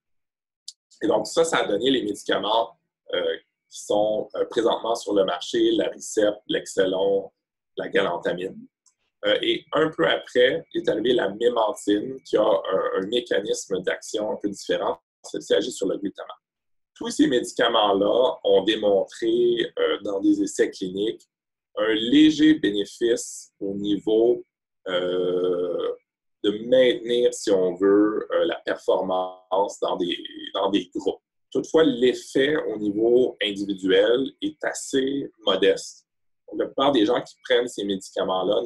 Et donc, ça a donné les médicaments qui sont présentement sur le marché, l'Aricept, l'Excelon, la galantamine. Et un peu après est arrivée la mémantine, qui a un mécanisme d'action un peu différent. Celle-ci agit sur le glutamate. tous ces médicaments-là ont démontré dans des essais cliniques un léger bénéfice au niveau de maintenir, si on veut, la performance dans des groupes. Toutefois, l'effet au niveau individuel est assez modeste. Donc, la plupart des gens qui prennent ces médicaments-là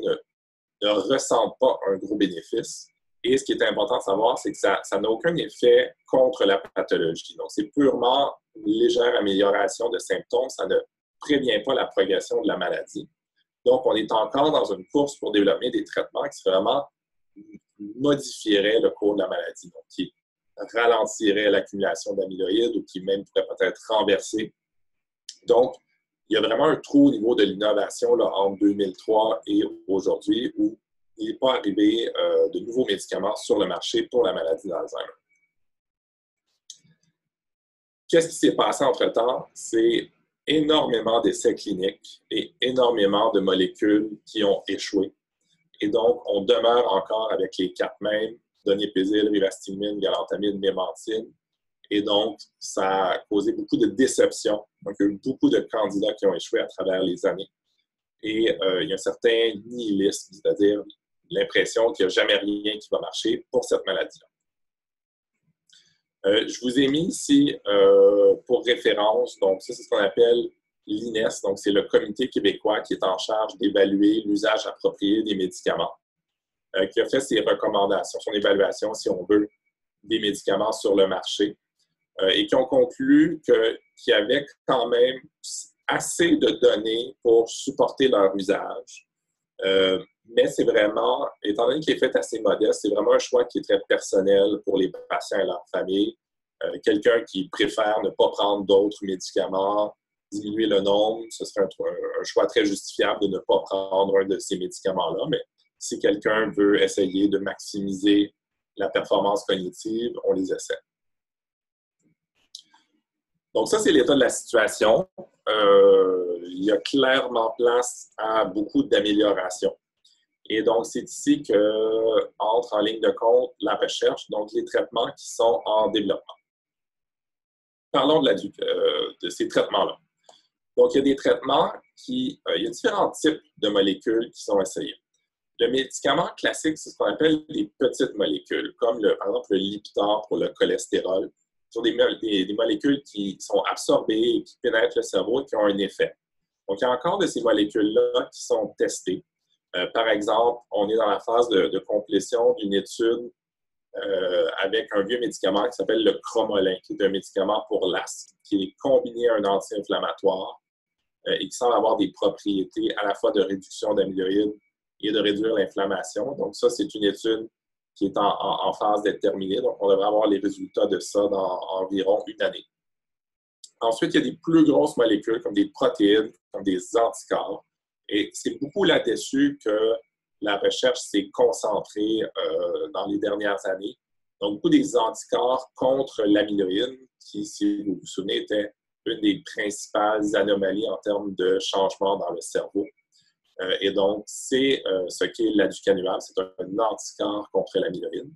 ne ressentent pas un gros bénéfice. Et ce qui est important de savoir, c'est que ça n'a aucun effet contre la pathologie. Donc, c'est purement une légère amélioration de symptômes. Ça ne prévient pas la progression de la maladie. Donc, on est encore dans une course pour développer des traitements qui vraiment modifieraient le cours de la maladie, donc qui ralentiraient l'accumulation d'amyloïdes ou qui même pourraient peut-être renverser. Donc, il y a vraiment un trou au niveau de l'innovation entre 2003 et aujourd'hui où il n'est pas arrivé de nouveaux médicaments sur le marché pour la maladie d'Alzheimer. Qu'est-ce qui s'est passé entre-temps? C'est énormément d'essais cliniques et énormément de molécules qui ont échoué. Et donc, on demeure encore avec les quatre mêmes, donépézil, rivastigmine, galantamine, mémantine. Et donc, ça a causé beaucoup de déceptions. Donc, il y a eu beaucoup de candidats qui ont échoué à travers les années. Et il y a un certain nihilisme, c'est-à-dire l'impression qu'il n'y a jamais rien qui va marcher pour cette maladie-là. Je vous ai mis ici pour référence, donc ça c'est ce qu'on appelle l'INES, donc c'est le comité québécois qui est en charge d'évaluer l'usage approprié des médicaments, qui a fait ses recommandations, son évaluation, si on veut, des médicaments sur le marché, et qui ont conclu qu'il y avait quand même assez de données pour supporter leur usage. Mais c'est vraiment, étant donné qu'il est fait assez modeste, c'est vraiment un choix qui est très personnel pour les patients et leurs familles. Quelqu'un qui préfère ne pas prendre d'autres médicaments, diminuer le nombre, ce serait un choix très justifiable de ne pas prendre un de ces médicaments-là. Mais si quelqu'un veut essayer de maximiser la performance cognitive, on les essaie. Donc ça, c'est l'état de la situation. Il y a clairement place à beaucoup d'améliorations. Et donc, c'est ici qu'entre en ligne de compte la recherche, donc les traitements qui sont en développement. Parlons de ces traitements-là. Donc, il y a des traitements il y a différents types de molécules qui sont essayés. Le médicament classique, c'est ce qu'on appelle les petites molécules, comme par exemple le Lipitor pour le cholestérol. Ce sont des molécules qui sont absorbées et qui pénètrent le cerveau et qui ont un effet. Donc, il y a encore de ces molécules-là qui sont testées. Par exemple, on est dans la phase de complétion d'une étude avec un vieux médicament qui s'appelle le Cromolyn, qui est un médicament pour l'asthme, qui est combiné à un anti-inflammatoire et qui semble avoir des propriétés à la fois de réduction d'amyloïdes et de réduire l'inflammation. Donc ça, c'est une étude qui est en phase d'être terminée. Donc, on devrait avoir les résultats de ça dans environ une année. Ensuite, il y a des plus grosses molécules comme des protéines, comme des anticorps. Et c'est beaucoup là-dessus que la recherche s'est concentrée dans les dernières années. Donc, beaucoup des anticorps contre l'amyloïde, qui, si vous vous souvenez, était une des principales anomalies en termes de changement dans le cerveau. Et donc, c'est ce qu'est l'aducanumab, c'est un anticorps contre l'amyloïde.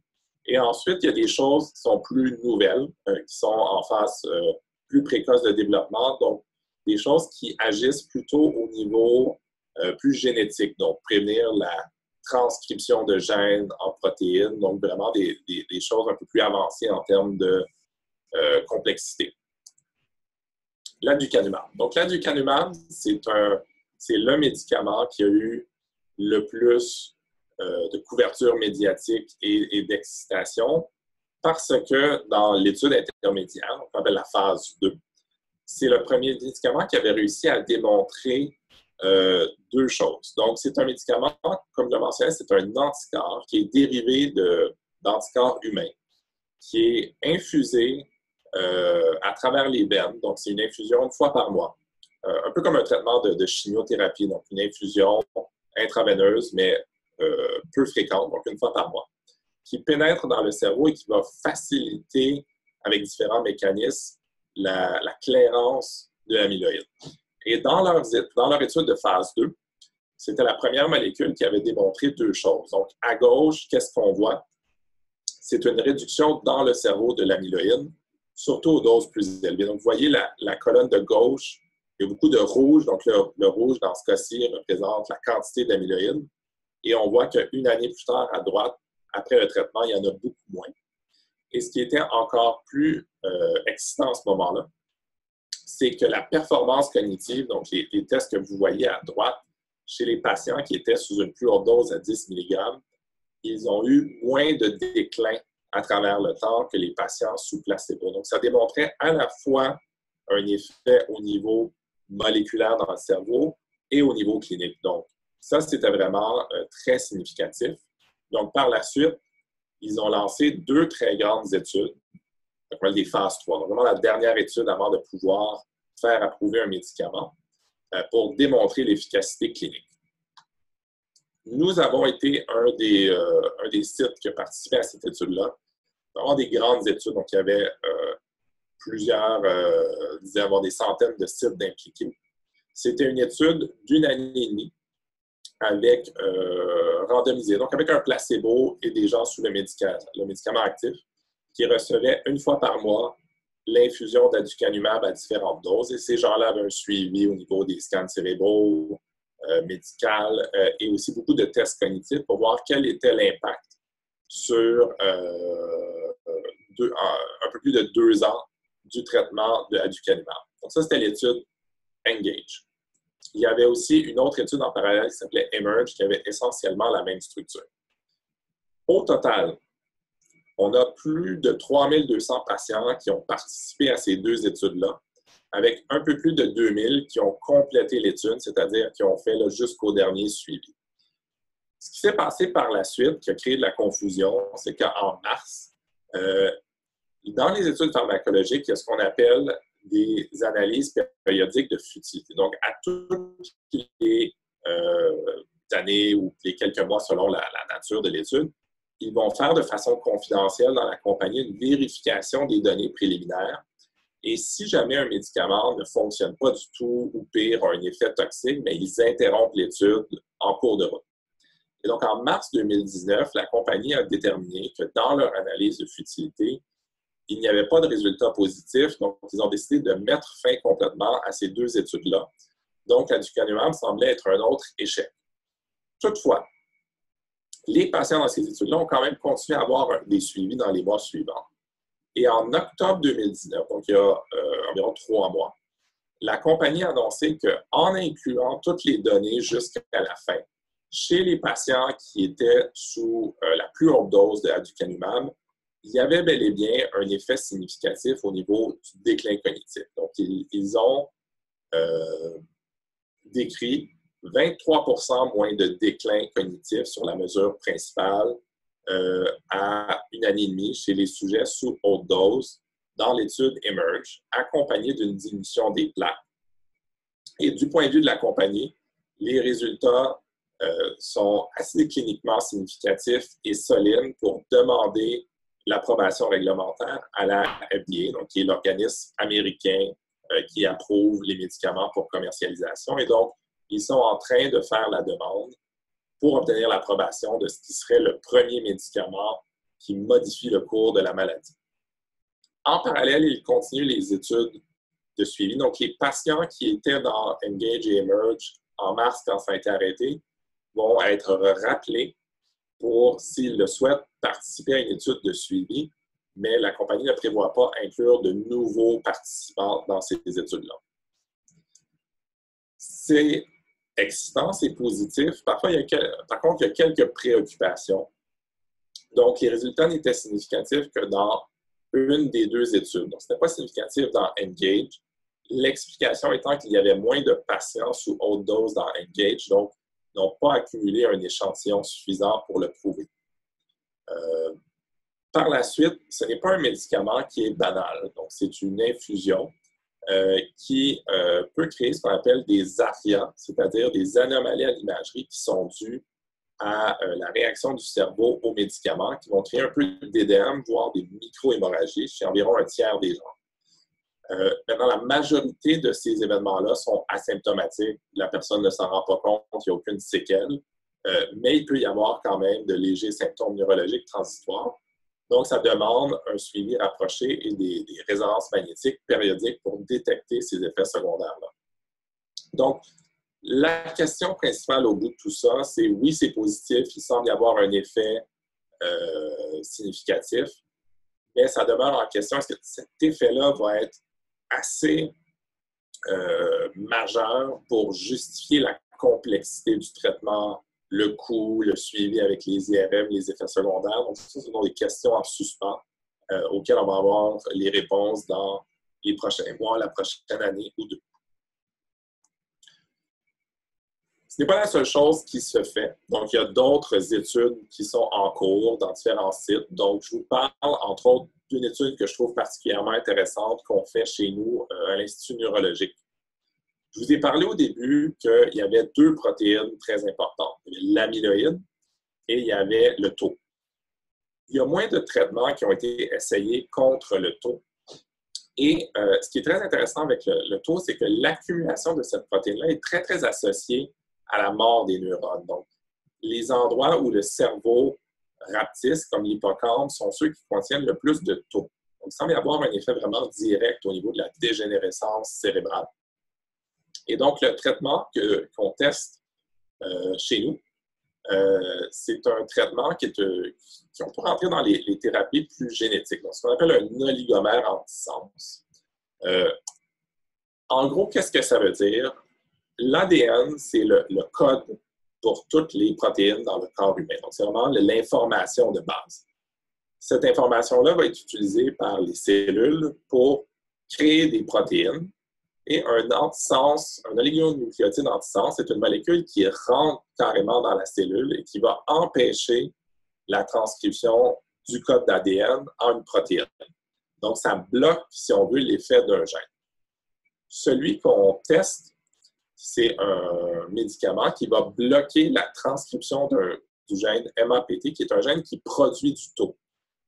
Et ensuite, il y a des choses qui sont plus nouvelles, qui sont en phase plus précoce de développement, donc des choses qui agissent plutôt au niveau plus génétique, donc prévenir la transcription de gènes en protéines, donc vraiment des choses un peu plus avancées en termes de complexité. L'aducanumab. Donc, l'aducanumab, c'est le médicament qui a eu le plus de couverture médiatique et d'excitation parce que dans l'étude intermédiaire, on appelle la phase 2, c'est le premier médicament qui avait réussi à démontrer deux choses. Donc, c'est un médicament, comme je le mentionnais, c'est un anticorps qui est dérivé d'anticorps humains, qui est infusé à travers les veines. Donc, c'est une infusion une fois par mois. Un peu comme un traitement de chimiothérapie, donc une infusion intraveineuse, mais peu fréquente, donc une fois par mois, qui pénètre dans le cerveau et qui va faciliter, avec différents mécanismes, la clairance de l'amyloïde. Et dans leur étude de phase 2, c'était la première molécule qui avait démontré deux choses. Donc, à gauche, qu'est-ce qu'on voit? C'est une réduction dans le cerveau de l'amyloïde surtout aux doses plus élevées. Donc, vous voyez la colonne de gauche, il y a beaucoup de rouge. Donc, le rouge, dans ce cas-ci, représente la quantité d'amyloïdes. Et on voit qu'une année plus tard, à droite, après le traitement, il y en a beaucoup moins. Et ce qui était encore plus excitant à ce moment-là, c'est que la performance cognitive, donc les tests que vous voyez à droite, chez les patients qui étaient sous une plus haute dose à 10 mg, ils ont eu moins de déclin à travers le temps que les patients sous placebo. Donc, ça démontrait à la fois un effet au niveau moléculaire dans le cerveau et au niveau clinique. Donc, ça, c'était vraiment très significatif. Donc, par la suite, ils ont lancé 2 très grandes études, on appelle des phases 3. Donc, vraiment la dernière étude avant de pouvoir faire approuver un médicament pour démontrer l'efficacité clinique. Nous avons été un des sites qui a participé à cette étude-là. Vraiment des grandes études. Donc, il y avait plusieurs, disons, avoir des centaines de sites d'impliqués. C'était une étude d'1 année et demie avec randomisé, donc avec un placebo et des gens sous le médicament actif qui recevaient 1 fois par mois l'infusion d'aducanumab à différentes doses. Et ces gens-là avaient un suivi au niveau des scans cérébraux, médical et aussi beaucoup de tests cognitifs pour voir quel était l'impact sur un peu plus de 2 ans du traitement de aducanumab. Donc ça, c'était l'étude ENGAGE. Il y avait aussi une autre étude en parallèle qui s'appelait EMERGE, qui avait essentiellement la même structure. Au total, on a plus de 3200 patients qui ont participé à ces 2 études-là, avec un peu plus de 2000 qui ont complété l'étude, c'est-à-dire qui ont fait jusqu'au dernier suivi. Ce qui s'est passé par la suite, qui a créé de la confusion, c'est qu'en mars, dans les études pharmacologiques, il y a ce qu'on appelle des analyses périodiques de futilité. Donc, à toutes les années ou les quelques mois selon la nature de l'étude, ils vont faire de façon confidentielle dans la compagnie une vérification des données préliminaires. Et si jamais un médicament ne fonctionne pas du tout ou pire, a un effet toxique, mais ils interrompent l'étude en cours de route. Et donc, en mars 2019, la compagnie a déterminé que dans leur analyse de futilité, il n'y avait pas de résultats positifs, donc ils ont décidé de mettre fin complètement à ces 2 études-là. Donc, l'aducanumab semblait être un autre échec. Toutefois, les patients dans ces études-là ont quand même continué à avoir des suivis dans les mois suivants. Et en octobre 2019, donc il y a environ 3 mois, la compagnie a annoncé qu'en incluant toutes les données jusqu'à la fin, chez les patients qui étaient sous la plus haute dose de aducanumab, il y avait bel et bien un effet significatif au niveau du déclin cognitif. Donc, ils ont décrit 23% moins de déclin cognitif sur la mesure principale à 1 année et demie chez les sujets sous haute dose dans l'étude EMERGE, accompagnée d'une diminution des plaques. Et du point de vue de la compagnie, les résultats sont assez cliniquement significatifs et solides pour demander l'approbation réglementaire à la FDA, donc qui est l'organisme américain qui approuve les médicaments pour commercialisation. Et donc, ils sont en train de faire la demande pour obtenir l'approbation de ce qui serait le premier médicament qui modifie le cours de la maladie. En parallèle, ils continuent les études de suivi. Donc, les patients qui étaient dans ENGAGE et EMERGE en mars, quand ça a été arrêté, vont être rappelés pour, s'ils le souhaitent, participer à une étude de suivi, mais la compagnie ne prévoit pas inclure de nouveaux participants dans ces études-là. C'est excitant, c'est positif. Parfois, par contre, il y a quelques préoccupations. Donc, les résultats n'étaient significatifs que dans une des 2 études. Donc, ce n'était pas significatif dans ENGAGE. L'explication étant qu'il y avait moins de patients sous haute dose dans ENGAGE, donc n'ont pas accumulé un échantillon suffisant pour le prouver. Par la suite, ce n'est pas un médicament qui est banal. Donc, c'est une infusion qui peut créer ce qu'on appelle des ARIA, c'est-à-dire des anomalies à l'imagerie qui sont dues à la réaction du cerveau aux médicaments, qui vont créer un peu d'édème, voire des micro-hémorragies chez environ un tiers des gens. Maintenant, la majorité de ces événements-là sont asymptomatiques. La personne ne s'en rend pas compte, il n'y a aucune séquelle, mais il peut y avoir quand même de légers symptômes neurologiques transitoires. Donc, ça demande un suivi rapproché et des résonances magnétiques périodiques pour détecter ces effets secondaires-là. Donc, la question principale au bout de tout ça, c'est oui, c'est positif, il semble y avoir un effet significatif, mais ça demeure en question, est-ce que cet effet-là va être assez majeur pour justifier la complexité du traitement, le coût, le suivi avec les IRM, les effets secondaires. Donc, ça, ce sont des questions en suspens auxquelles on va avoir les réponses dans les prochains mois, la prochaine année ou deux. Ce n'est pas la seule chose qui se fait. Donc, il y a d'autres études qui sont en cours dans différents sites. Donc, je vous parle, entre autres, d'une étude que je trouve particulièrement intéressante qu'on fait chez nous à l'Institut neurologique. Je vous ai parlé au début qu'il y avait deux protéines très importantes. Il y avait l'amyloïde et il y avait le tau. Il y a moins de traitements qui ont été essayés contre le tau. Et ce qui est très intéressant avec le tau, c'est que l'accumulation de cette protéine-là est très, très associée à la mort des neurones. Donc, les endroits où le cerveau rapetisse, comme l'hippocampe, sont ceux qui contiennent le plus de tau. Donc, il semble y avoir un effet vraiment direct au niveau de la dégénérescence cérébrale. Et donc, le traitement qu'on teste chez nous, c'est un traitement on peut rentrer dans les thérapies plus génétiques. Donc, ce qu'on appelle un oligomère antisense. En gros, qu'est-ce que ça veut dire? L'ADN, c'est le code pour toutes les protéines dans le corps humain. Donc, c'est vraiment l'information de base. Cette information-là va être utilisée par les cellules pour créer des protéines. Et un antisense, un oligonucléotide antisense, c'est une molécule qui rentre carrément dans la cellule et qui va empêcher la transcription du code d'ADN en une protéine. Donc, ça bloque, si on veut, l'effet d'un gène. Celui qu'on teste, c'est un médicament qui va bloquer la transcription du gène MAPT, qui est un gène qui produit du tau.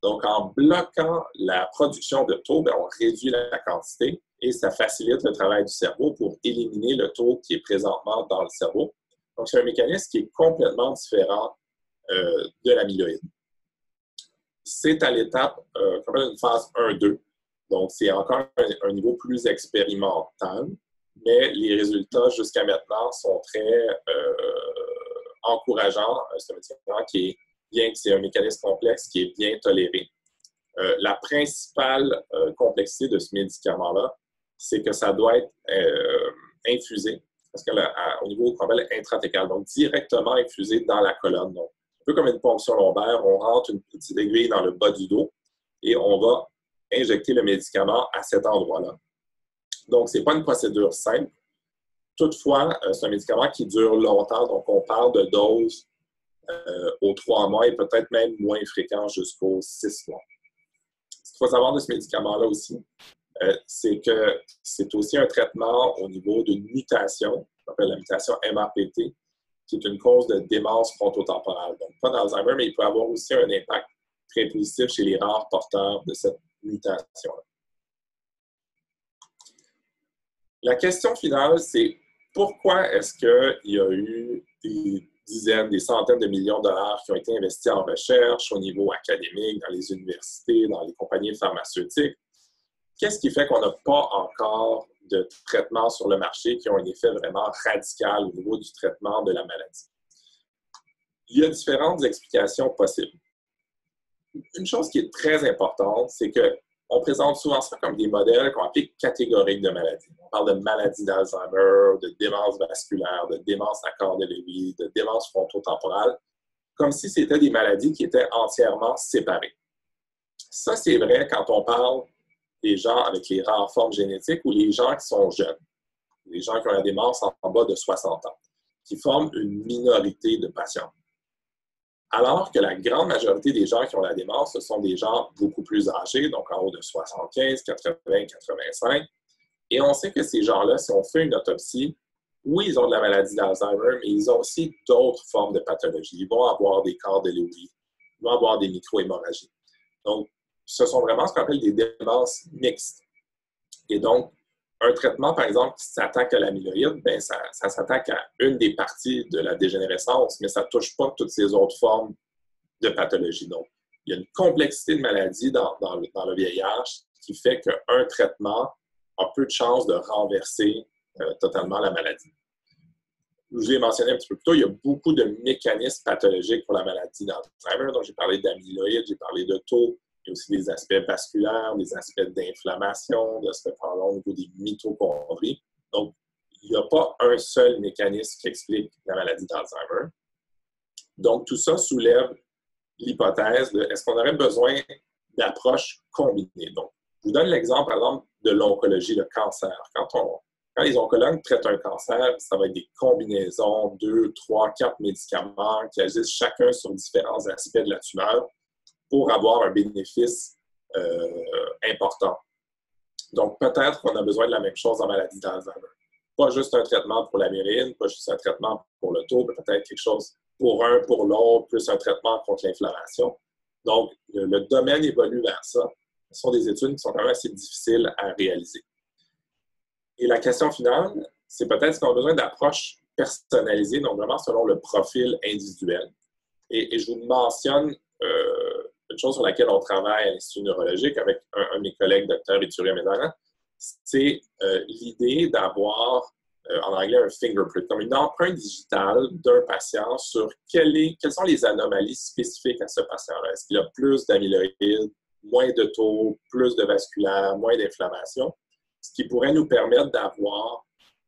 Donc, en bloquant la production de tau, on réduit la quantité et ça facilite le travail du cerveau pour éliminer le tau qui est présentement dans le cerveau. Donc, c'est un mécanisme qui est complètement différent de l'amyloïde. C'est à l'étape, une phase 1-2. Donc, c'est encore un niveau plus expérimental, mais les résultats jusqu'à maintenant sont très encourageants. C'est un médicament qui est, bien que c'est un mécanisme complexe, qui est bien toléré. La principale complexité de ce médicament-là, c'est que ça doit être infusé, parce qu'au niveau qu'on appelle intratécal, donc directement infusé dans la colonne. Donc, un peu comme une ponction lombaire, on rentre une petite aiguille dans le bas du dos et on va injecter le médicament à cet endroit-là. Donc, ce n'est pas une procédure simple. Toutefois, c'est un médicament qui dure longtemps, donc on parle de doses aux 3 mois et peut-être même moins fréquent jusqu'aux 6 mois. Ce qu'il faut savoir de ce médicament-là aussi, c'est que c'est aussi un traitement au niveau d'une mutation, qu'on appelle la mutation MAPT, qui est une cause de démence frontotemporale. Donc, pas d'Alzheimer, mais il peut avoir aussi un impact très positif chez les rares porteurs de cette mutation-là. La question finale, c'est pourquoi est-ce qu'il y a eu des dizaines, des centaines de millions de dollars qui ont été investis en recherche au niveau académique, dans les universités, dans les compagnies pharmaceutiques? Qu'est-ce qui fait qu'on n'a pas encore de traitements sur le marché qui ont un effet vraiment radical au niveau du traitement de la maladie? Il y a différentes explications possibles. Une chose qui est très importante, c'est qu'on présente souvent ça comme des modèles qu'on appelle catégoriques de maladies. On parle de maladie d'Alzheimer, de démence vasculaire, de démence à corps de Lévy, de démence frontotemporale, comme si c'était des maladies qui étaient entièrement séparées. Ça, c'est vrai quand on parle des gens avec les rares formes génétiques ou les gens qui sont jeunes, les gens qui ont la démence en bas de 60 ans, qui forment une minorité de patients. Alors que la grande majorité des gens qui ont la démence, ce sont des gens beaucoup plus âgés, donc en haut de 75, 80, 85. Et on sait que ces gens-là, si on fait une autopsie, oui, ils ont de la maladie d'Alzheimer, mais ils ont aussi d'autres formes de pathologie. Ils vont avoir des corps de Lévy, ils vont avoir des micro-hémorragies. Donc, ce sont vraiment ce qu'on appelle des démences mixtes. Et donc, un traitement, par exemple, qui s'attaque à l'amyloïde, bien, ça s'attaque à une des parties de la dégénérescence, mais ça ne touche pas toutes ces autres formes de pathologie. Donc, il y a une complexité de maladie dans le vieillage qui fait qu'un traitement a peu de chances de renverser totalement la maladie. Je vous l'ai mentionné un petit peu plus tôt, il y a beaucoup de mécanismes pathologiques pour la maladie d'Alzheimer. Donc, j'ai parlé d'amyloïdes, j'ai parlé de taux, il y a aussi des aspects vasculaires, des aspects d'inflammation, des aspects au niveau des mitochondries. Donc, il n'y a pas un seul mécanisme qui explique la maladie d'Alzheimer. Donc, tout ça soulève l'hypothèse de est-ce qu'on aurait besoin d'approches combinées. Donc, je vous donne l'exemple, par exemple, de l'oncologie, le cancer. Quand les oncologues traitent un cancer, ça va être des combinaisons, 2, 3, 4 médicaments qui agissent chacun sur différents aspects de la tumeur pour avoir un bénéfice important. Donc, peut-être qu'on a besoin de la même chose en maladie d'Alzheimer. Pas juste un traitement pour la myéline, pas juste un traitement pour le taux, mais peut-être quelque chose pour un, pour l'autre, plus un traitement contre l'inflammation. Donc, le domaine évolue vers ça. Ce sont des études qui sont quand même assez difficiles à réaliser. Et la question finale, c'est peut-être est-ce qu'on a besoin d'approches personnalisées, donc vraiment selon le profil individuel. Et je vous mentionne une chose sur laquelle on travaille à l'Institut neurologique avec un de mes collègues, Dr. Ituri-Médana, c'est l'idée d'avoir, en anglais, un fingerprint, comme une empreinte digitale d'un patient sur quelles sont les anomalies spécifiques à ce patient-là. Est-ce qu'il a plus d'amyloïdes, moins de taux, plus de vasculaire, moins d'inflammation? Ce qui pourrait nous permettre d'avoir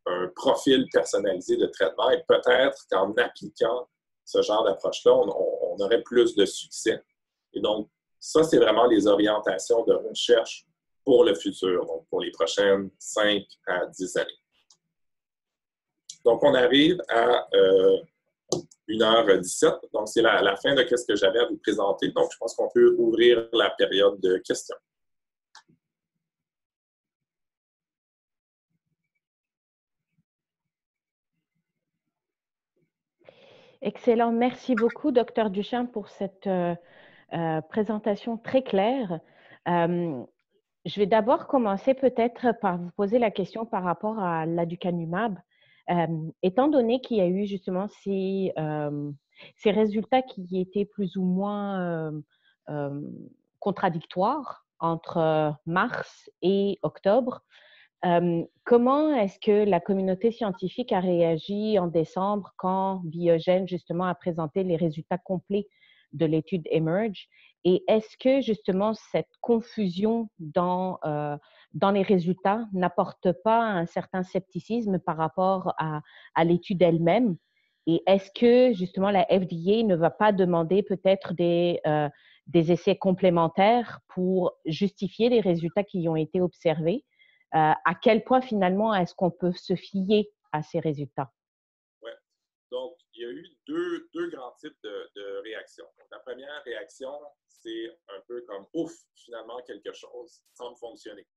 un profil personnalisé de traitement et peut-être qu'en appliquant ce genre d'approche-là, on aurait plus de succès. Et donc, ça, c'est vraiment les orientations de recherche pour le futur, donc pour les prochaines 5 à 10 années. Donc, on arrive à 1h17. Donc, c'est la fin de ce que j'avais à vous présenter. Donc, je pense qu'on peut ouvrir la période de questions. Excellent. Merci beaucoup, Dr. Duchamp, pour cette présentation très claire. Je vais d'abord commencer peut-être par vous poser la question par rapport à l'aducanumab. Étant donné qu'il y a eu justement ces résultats qui étaient plus ou moins contradictoires entre mars et octobre, comment est-ce que la communauté scientifique a réagi en décembre quand Biogen justement a présenté les résultats complets de l'étude Emerge? Et est-ce que justement cette confusion dans les résultats n'apporte pas un certain scepticisme par rapport à l'étude elle-même? Et est-ce que justement la FDA ne va pas demander peut-être des essais complémentaires pour justifier les résultats qui ont été observés? À quel point finalement est-ce qu'on peut se fier à ces résultats? Oui. Donc, il y a eu deux grands types de réactions. Donc, la première réaction, c'est un peu comme « ouf, finalement, quelque chose semble fonctionner ».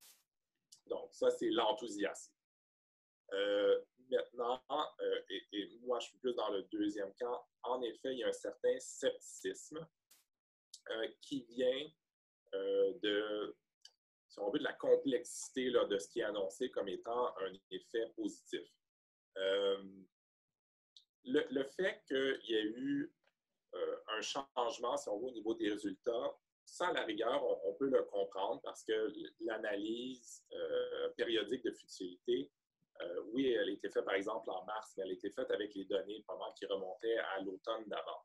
Donc, ça, c'est l'enthousiasme. Maintenant, et moi, je suis plus dans le deuxième camp, en effet, il y a un certain scepticisme qui vient si on veut, de la complexité là, de ce qui est annoncé comme étant un effet positif. Le fait qu'il y ait eu un changement, si on veut, au niveau des résultats, ça, à la rigueur, on peut le comprendre parce que l'analyse périodique de futilité, oui, elle a été faite, par exemple, en mars, mais elle a été faite avec les données vraiment qui remontaient à l'automne d'avant.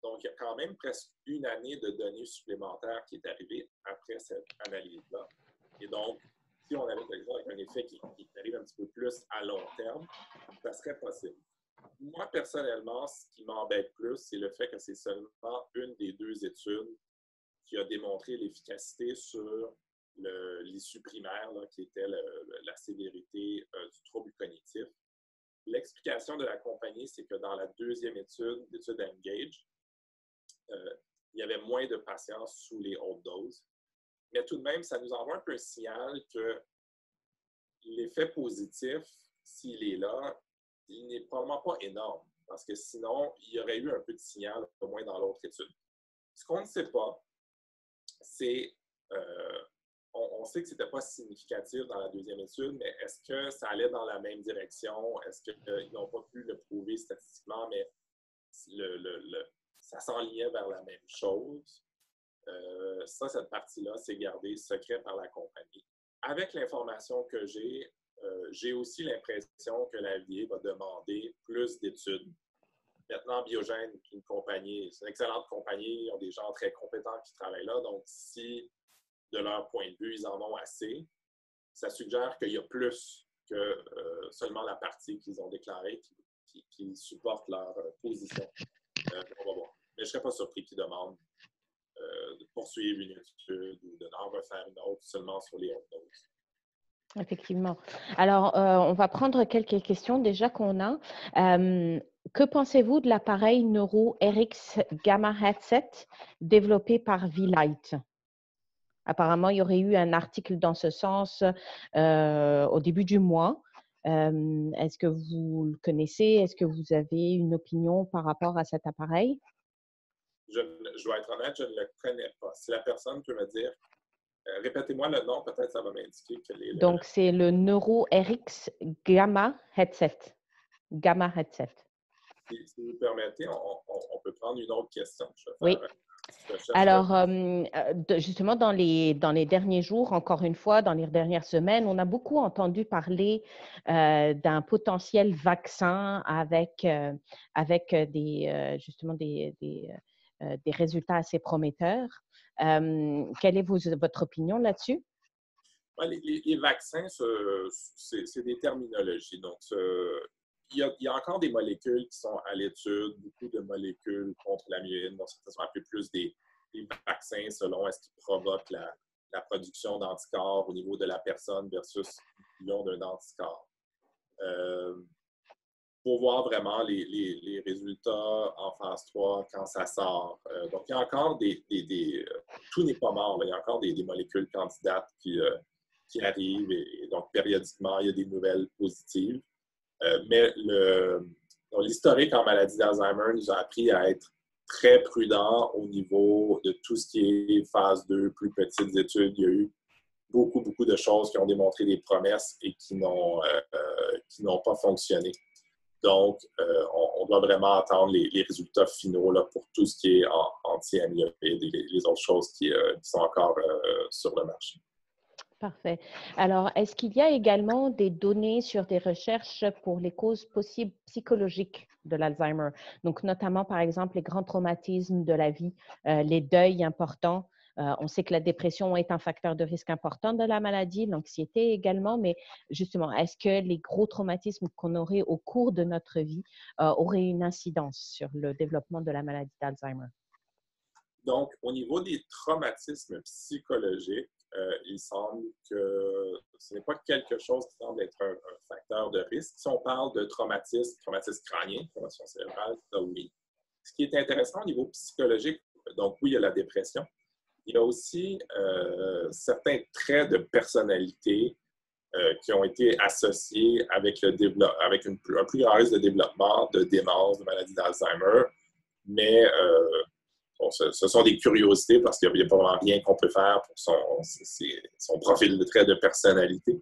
Donc, il y a quand même presque une année de données supplémentaires qui est arrivée après cette analyse-là. Et donc, si on avait, par exemple, un effet qui arrive un petit peu plus à long terme, ça serait possible. Moi, personnellement, ce qui m'embête plus, c'est le fait que c'est seulement une des deux études qui a démontré l'efficacité sur l'issue primaire, là, qui était la sévérité du trouble cognitif. L'explication de la compagnie, c'est que dans la deuxième étude, l'étude Engage, il y avait moins de patients sous les hautes doses. Mais tout de même, ça nous envoie un peu un signal que l'effet positif, s'il est là, il n'est probablement pas énorme, parce que sinon, il y aurait eu un peu de signal, au moins dans l'autre étude. Ce qu'on ne sait pas, c'est, on sait que ce n'était pas significatif dans la deuxième étude, mais est-ce que ça allait dans la même direction? Est-ce qu'ils n'ont pas pu le prouver statistiquement, mais ça s'enlignait vers la même chose? Cette partie-là, c'est gardé secret par la compagnie. Avec l'information que j'ai aussi l'impression que la FDA va demander plus d'études. Maintenant, Biogen, c'est une excellente compagnie, ils ont des gens très compétents qui travaillent là, donc si, de leur point de vue, ils en ont assez, ça suggère qu'il y a plus que seulement la partie qu'ils ont déclarée qui supporte leur position. On va voir. Mais je ne serais pas surpris qu'ils demandent de poursuivre une étude ou d'en refaire une autre seulement sur les hautes doses. Effectivement. Alors, on va prendre quelques questions déjà qu'on a. Que pensez-vous de l'appareil Neuro RX Gamma Headset développé par V-Lite? Apparemment, il y aurait eu un article dans ce sens au début du mois. Est-ce que vous le connaissez? Est-ce que vous avez une opinion par rapport à cet appareil? Je dois être honnête, je ne le connais pas. Si la personne peut me dire, répétez-moi le nom, peut-être ça va m'indiquer quel est le... Donc, c'est le Neuro RX Gamma Headset. Gamma Headset. Si vous permettez, on peut prendre une autre question. Je vais faire Oui. Alors, justement, dans les derniers jours, encore une fois, dans les dernières semaines, on a beaucoup entendu parler d'un potentiel vaccin avec justement des résultats assez prometteurs. Quelle est votre opinion là-dessus? Les vaccins, c'est des terminologies. Donc, il y a encore des molécules qui sont à l'étude, beaucoup de molécules contre la myéline. Donc, ça sont appelés plus des vaccins selon est-ce qu'ils provoquent la production d'anticorps au niveau de la personne versus l'union d'un anticorps. Pour voir vraiment les résultats en phase 3 quand ça sort. Donc, il y a encore tout n'est pas mort. Là. Il y a encore des molécules candidates qui arrivent et donc périodiquement, il y a des nouvelles positives. Mais l'historique en maladie d'Alzheimer nous a appris à être très prudent au niveau de tout ce qui est phase 2, plus petites études. Il y a eu beaucoup de choses qui ont démontré des promesses et qui n'ont pas fonctionné. Donc, on doit vraiment attendre les résultats finaux là, pour tout ce qui est anti-amyloïde et les autres choses qui sont encore sur le marché. Parfait. Alors, est-ce qu'il y a également des données sur des recherches pour les causes possibles psychologiques de l'Alzheimer? Donc, notamment, par exemple, les grands traumatismes de la vie, les deuils importants. On sait que la dépression est un facteur de risque important de la maladie, l'anxiété également, mais justement, est-ce que les gros traumatismes qu'on aurait au cours de notre vie auraient une incidence sur le développement de la maladie d'Alzheimer? Donc, au niveau des traumatismes psychologiques, il semble que ce n'est pas quelque chose qui semble être un facteur de risque. Si on parle de traumatisme crânien, traumatisme cérébrale, ça oui. Ce qui est intéressant au niveau psychologique, donc oui, il y a la dépression. Il y a aussi certains traits de personnalité qui ont été associés avec un plus grand risque de développement de démence, de maladie d'Alzheimer. Mais ce sont des curiosités parce qu'il n'y a pas vraiment rien qu'on peut faire pour son profil de trait de personnalité.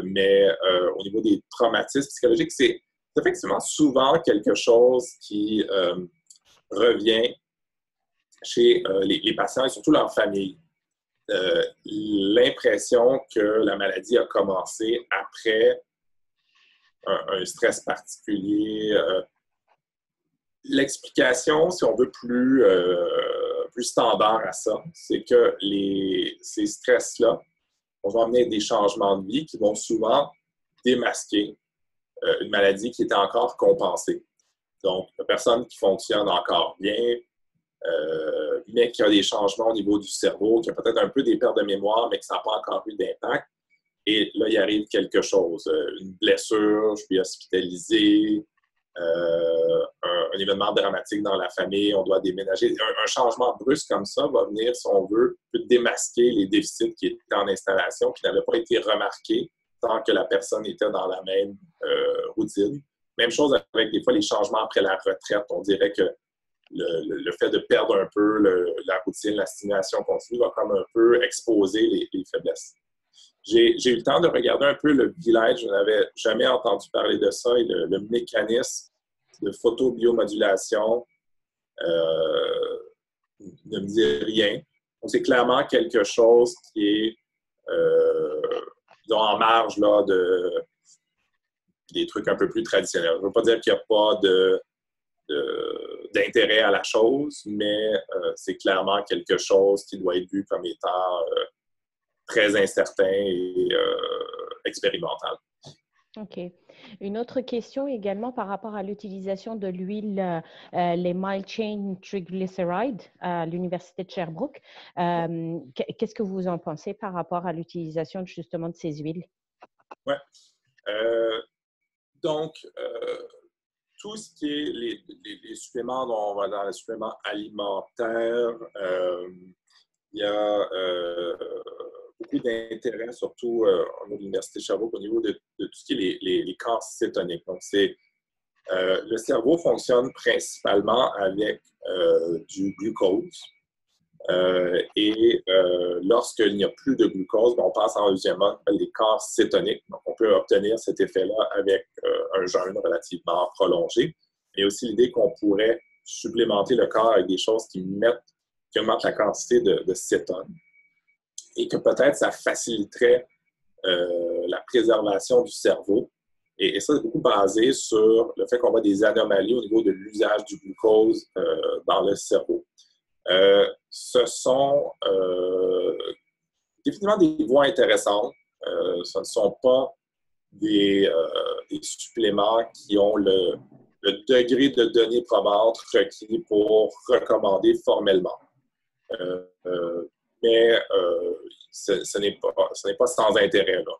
Mais au niveau des traumatismes psychologiques, c'est effectivement souvent quelque chose qui revient chez les patients et surtout leur famille. L'impression que la maladie a commencé après un stress particulier. L'explication, si on veut plus standard à ça, c'est que ces stress-là vont amener des changements de vie qui vont souvent démasquer une maladie qui était encore compensée. Donc, une personne qui fonctionne encore bien, mais qui a des changements au niveau du cerveau, qui a peut-être un peu des pertes de mémoire, mais que ça n'a pas encore eu d'impact. Et là, il arrive quelque chose, une blessure, je suis hospitalisé, un événement dramatique dans la famille, on doit déménager. Un changement brusque comme ça va venir, si on veut, peut démasquer les déficits qui étaient en installation, qui n'avaient pas été remarqués tant que la personne était dans la même routine. Même chose avec des fois les changements après la retraite. On dirait que le fait de perdre un peu la routine, la stimulation continue va comme un peu exposer les faiblesses. J'ai eu le temps de regarder un peu le V-Lite. Je n'avais jamais entendu parler de ça et le mécanisme de photobiomodulation ne me dit rien. Donc, c'est clairement quelque chose qui est disons, en marge là, des trucs un peu plus traditionnels. Je ne veux pas dire qu'il n'y a pas d'intérêt à la chose, mais c'est clairement quelque chose qui doit être vu comme étant très incertain et expérimental. OK. Une autre question également par rapport à l'utilisation de l'huile, les mild chain triglycerides à l'Université de Sherbrooke. Qu'est-ce que vous en pensez par rapport à l'utilisation justement de ces huiles? Oui. Donc, tout ce qui est les suppléments, dont on va dans les suppléments alimentaires, il y a beaucoup d'intérêt, surtout au niveau de l'Université de Sherbrooke, au niveau de tout ce qui est les corps cétoniques. Donc, le cerveau fonctionne principalement avec du glucose. Lorsqu'il n'y a plus de glucose, on passe en deuxième mode, les corps cétoniques. Donc, on peut obtenir cet effet-là avec un jeûne relativement prolongé. Mais aussi l'idée qu'on pourrait supplémenter le corps avec des choses qui augmentent la quantité de cétone et que peut-être ça faciliterait la préservation du cerveau. Et ça, c'est beaucoup basé sur le fait qu'on voit des anomalies au niveau de l'usage du glucose dans le cerveau. Ce sont définitivement des voies intéressantes. Ce ne sont pas des suppléments qui ont le degré de données probantes requis pour recommander formellement. Mais ce n'est pas sans intérêt, là.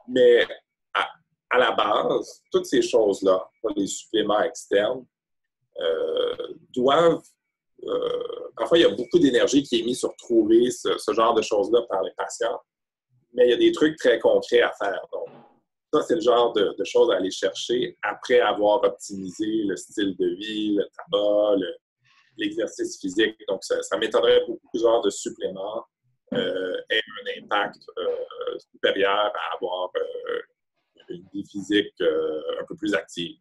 Mais à la base, toutes ces choses-là, les suppléments externes, doivent... parfois, il y a beaucoup d'énergie qui est mise sur trouver ce genre de choses-là par les patients, mais il y a des trucs très concrets à faire. Donc, ça, c'est le genre de choses à aller chercher après avoir optimisé le style de vie, le tabac, l'exercice physique. Donc, ça m'étonnerait beaucoup que ce genre de suppléments ait un impact supérieur à avoir une vie physique un peu plus active.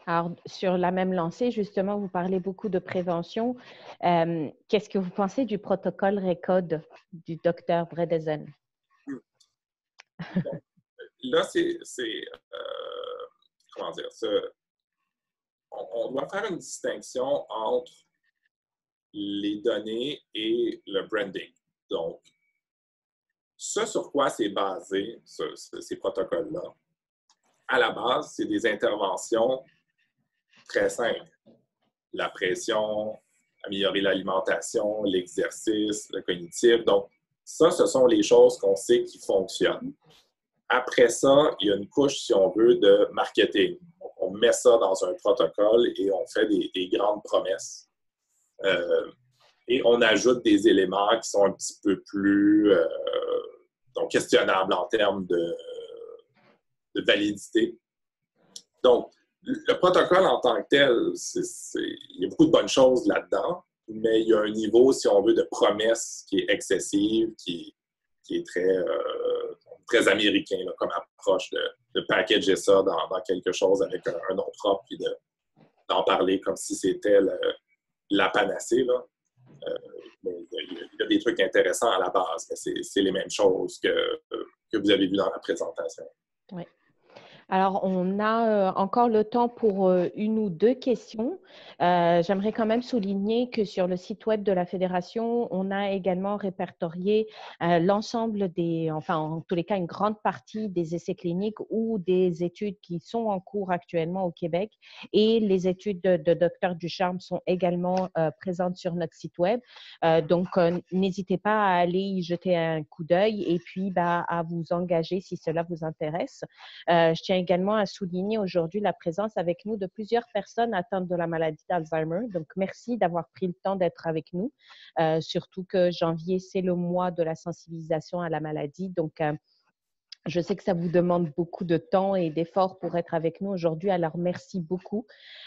Alors, sur la même lancée, justement, vous parlez beaucoup de prévention. Qu'est-ce que vous pensez du protocole RECODE du docteur Bredesen? Donc, là, comment dire, on doit faire une distinction entre les données et le branding. Donc, ce sur quoi c'est basé, ces protocoles-là, à la base, c'est des interventions très simples. La pression, améliorer l'alimentation, l'exercice, le cognitif. Donc, ça, ce sont les choses qu'on sait qui fonctionnent. Après ça, il y a une couche, si on veut, de marketing. Donc, on met ça dans un protocole et on fait des grandes promesses. Et on ajoute des éléments qui sont un petit peu plus donc questionnables en termes de validité. Donc, le protocole en tant que tel, il y a beaucoup de bonnes choses là-dedans, mais il y a un niveau, si on veut, de promesse qui est excessive, qui est très américain là, comme approche de packager ça dans quelque chose avec un nom propre et d'en parler comme si c'était la panacée. Là. Mais il y a des trucs intéressants à la base, mais c'est les mêmes choses que vous avez vues dans la présentation. Oui. Alors, on a encore le temps pour une ou deux questions. J'aimerais quand même souligner que sur le site web de la Fédération, on a également répertorié l'ensemble enfin, en tous les cas, une grande partie des essais cliniques ou des études qui sont en cours actuellement au Québec. Et les études de Dr Ducharme sont également présentes sur notre site web. Donc, n'hésitez pas à aller y jeter un coup d'œil et puis à vous engager si cela vous intéresse. Je tiens également à souligner aujourd'hui la présence avec nous de plusieurs personnes atteintes de la maladie d'Alzheimer. Donc, merci d'avoir pris le temps d'être avec nous. Surtout que janvier, c'est le mois de la sensibilisation à la maladie. Donc, Je sais que ça vous demande beaucoup de temps et d'efforts pour être avec nous aujourd'hui, alors merci beaucoup.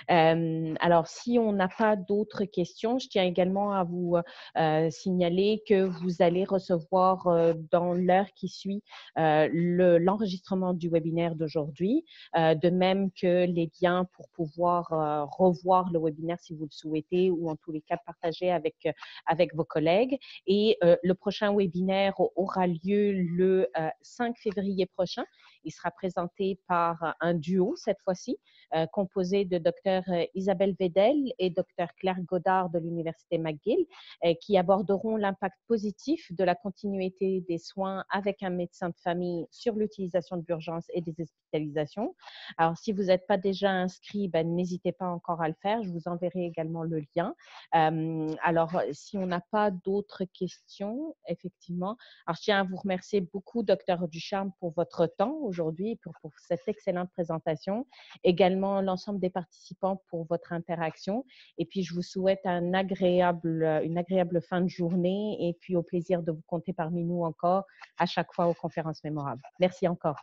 Alors, si on n'a pas d'autres questions, je tiens également à vous signaler que vous allez recevoir dans l'heure qui suit l'enregistrement du webinaire d'aujourd'hui, de même que les liens pour pouvoir revoir le webinaire si vous le souhaitez ou en tous les cas partager avec vos collègues. Et le prochain webinaire aura lieu le 5 février prochain. Il sera présenté par un duo cette fois-ci, composé de Dr Isabelle Vedel et Dr Claire Godard de l'Université McGill, qui aborderont l'impact positif de la continuité des soins avec un médecin de famille sur l'utilisation de l'urgence et des hospitalisations. Alors, si vous n'êtes pas déjà inscrit, n'hésitez pas encore à le faire. Je vous enverrai également le lien. Alors, si on n'a pas d'autres questions, effectivement, alors je tiens à vous remercier beaucoup, Dr Ducharme, pour votre temps aujourd'hui et pour cette excellente présentation. Également, l'ensemble des participants pour votre interaction. Et puis, je vous souhaite une agréable fin de journée et puis au plaisir de vous compter parmi nous encore à chaque fois aux conférences mémorables. Merci encore.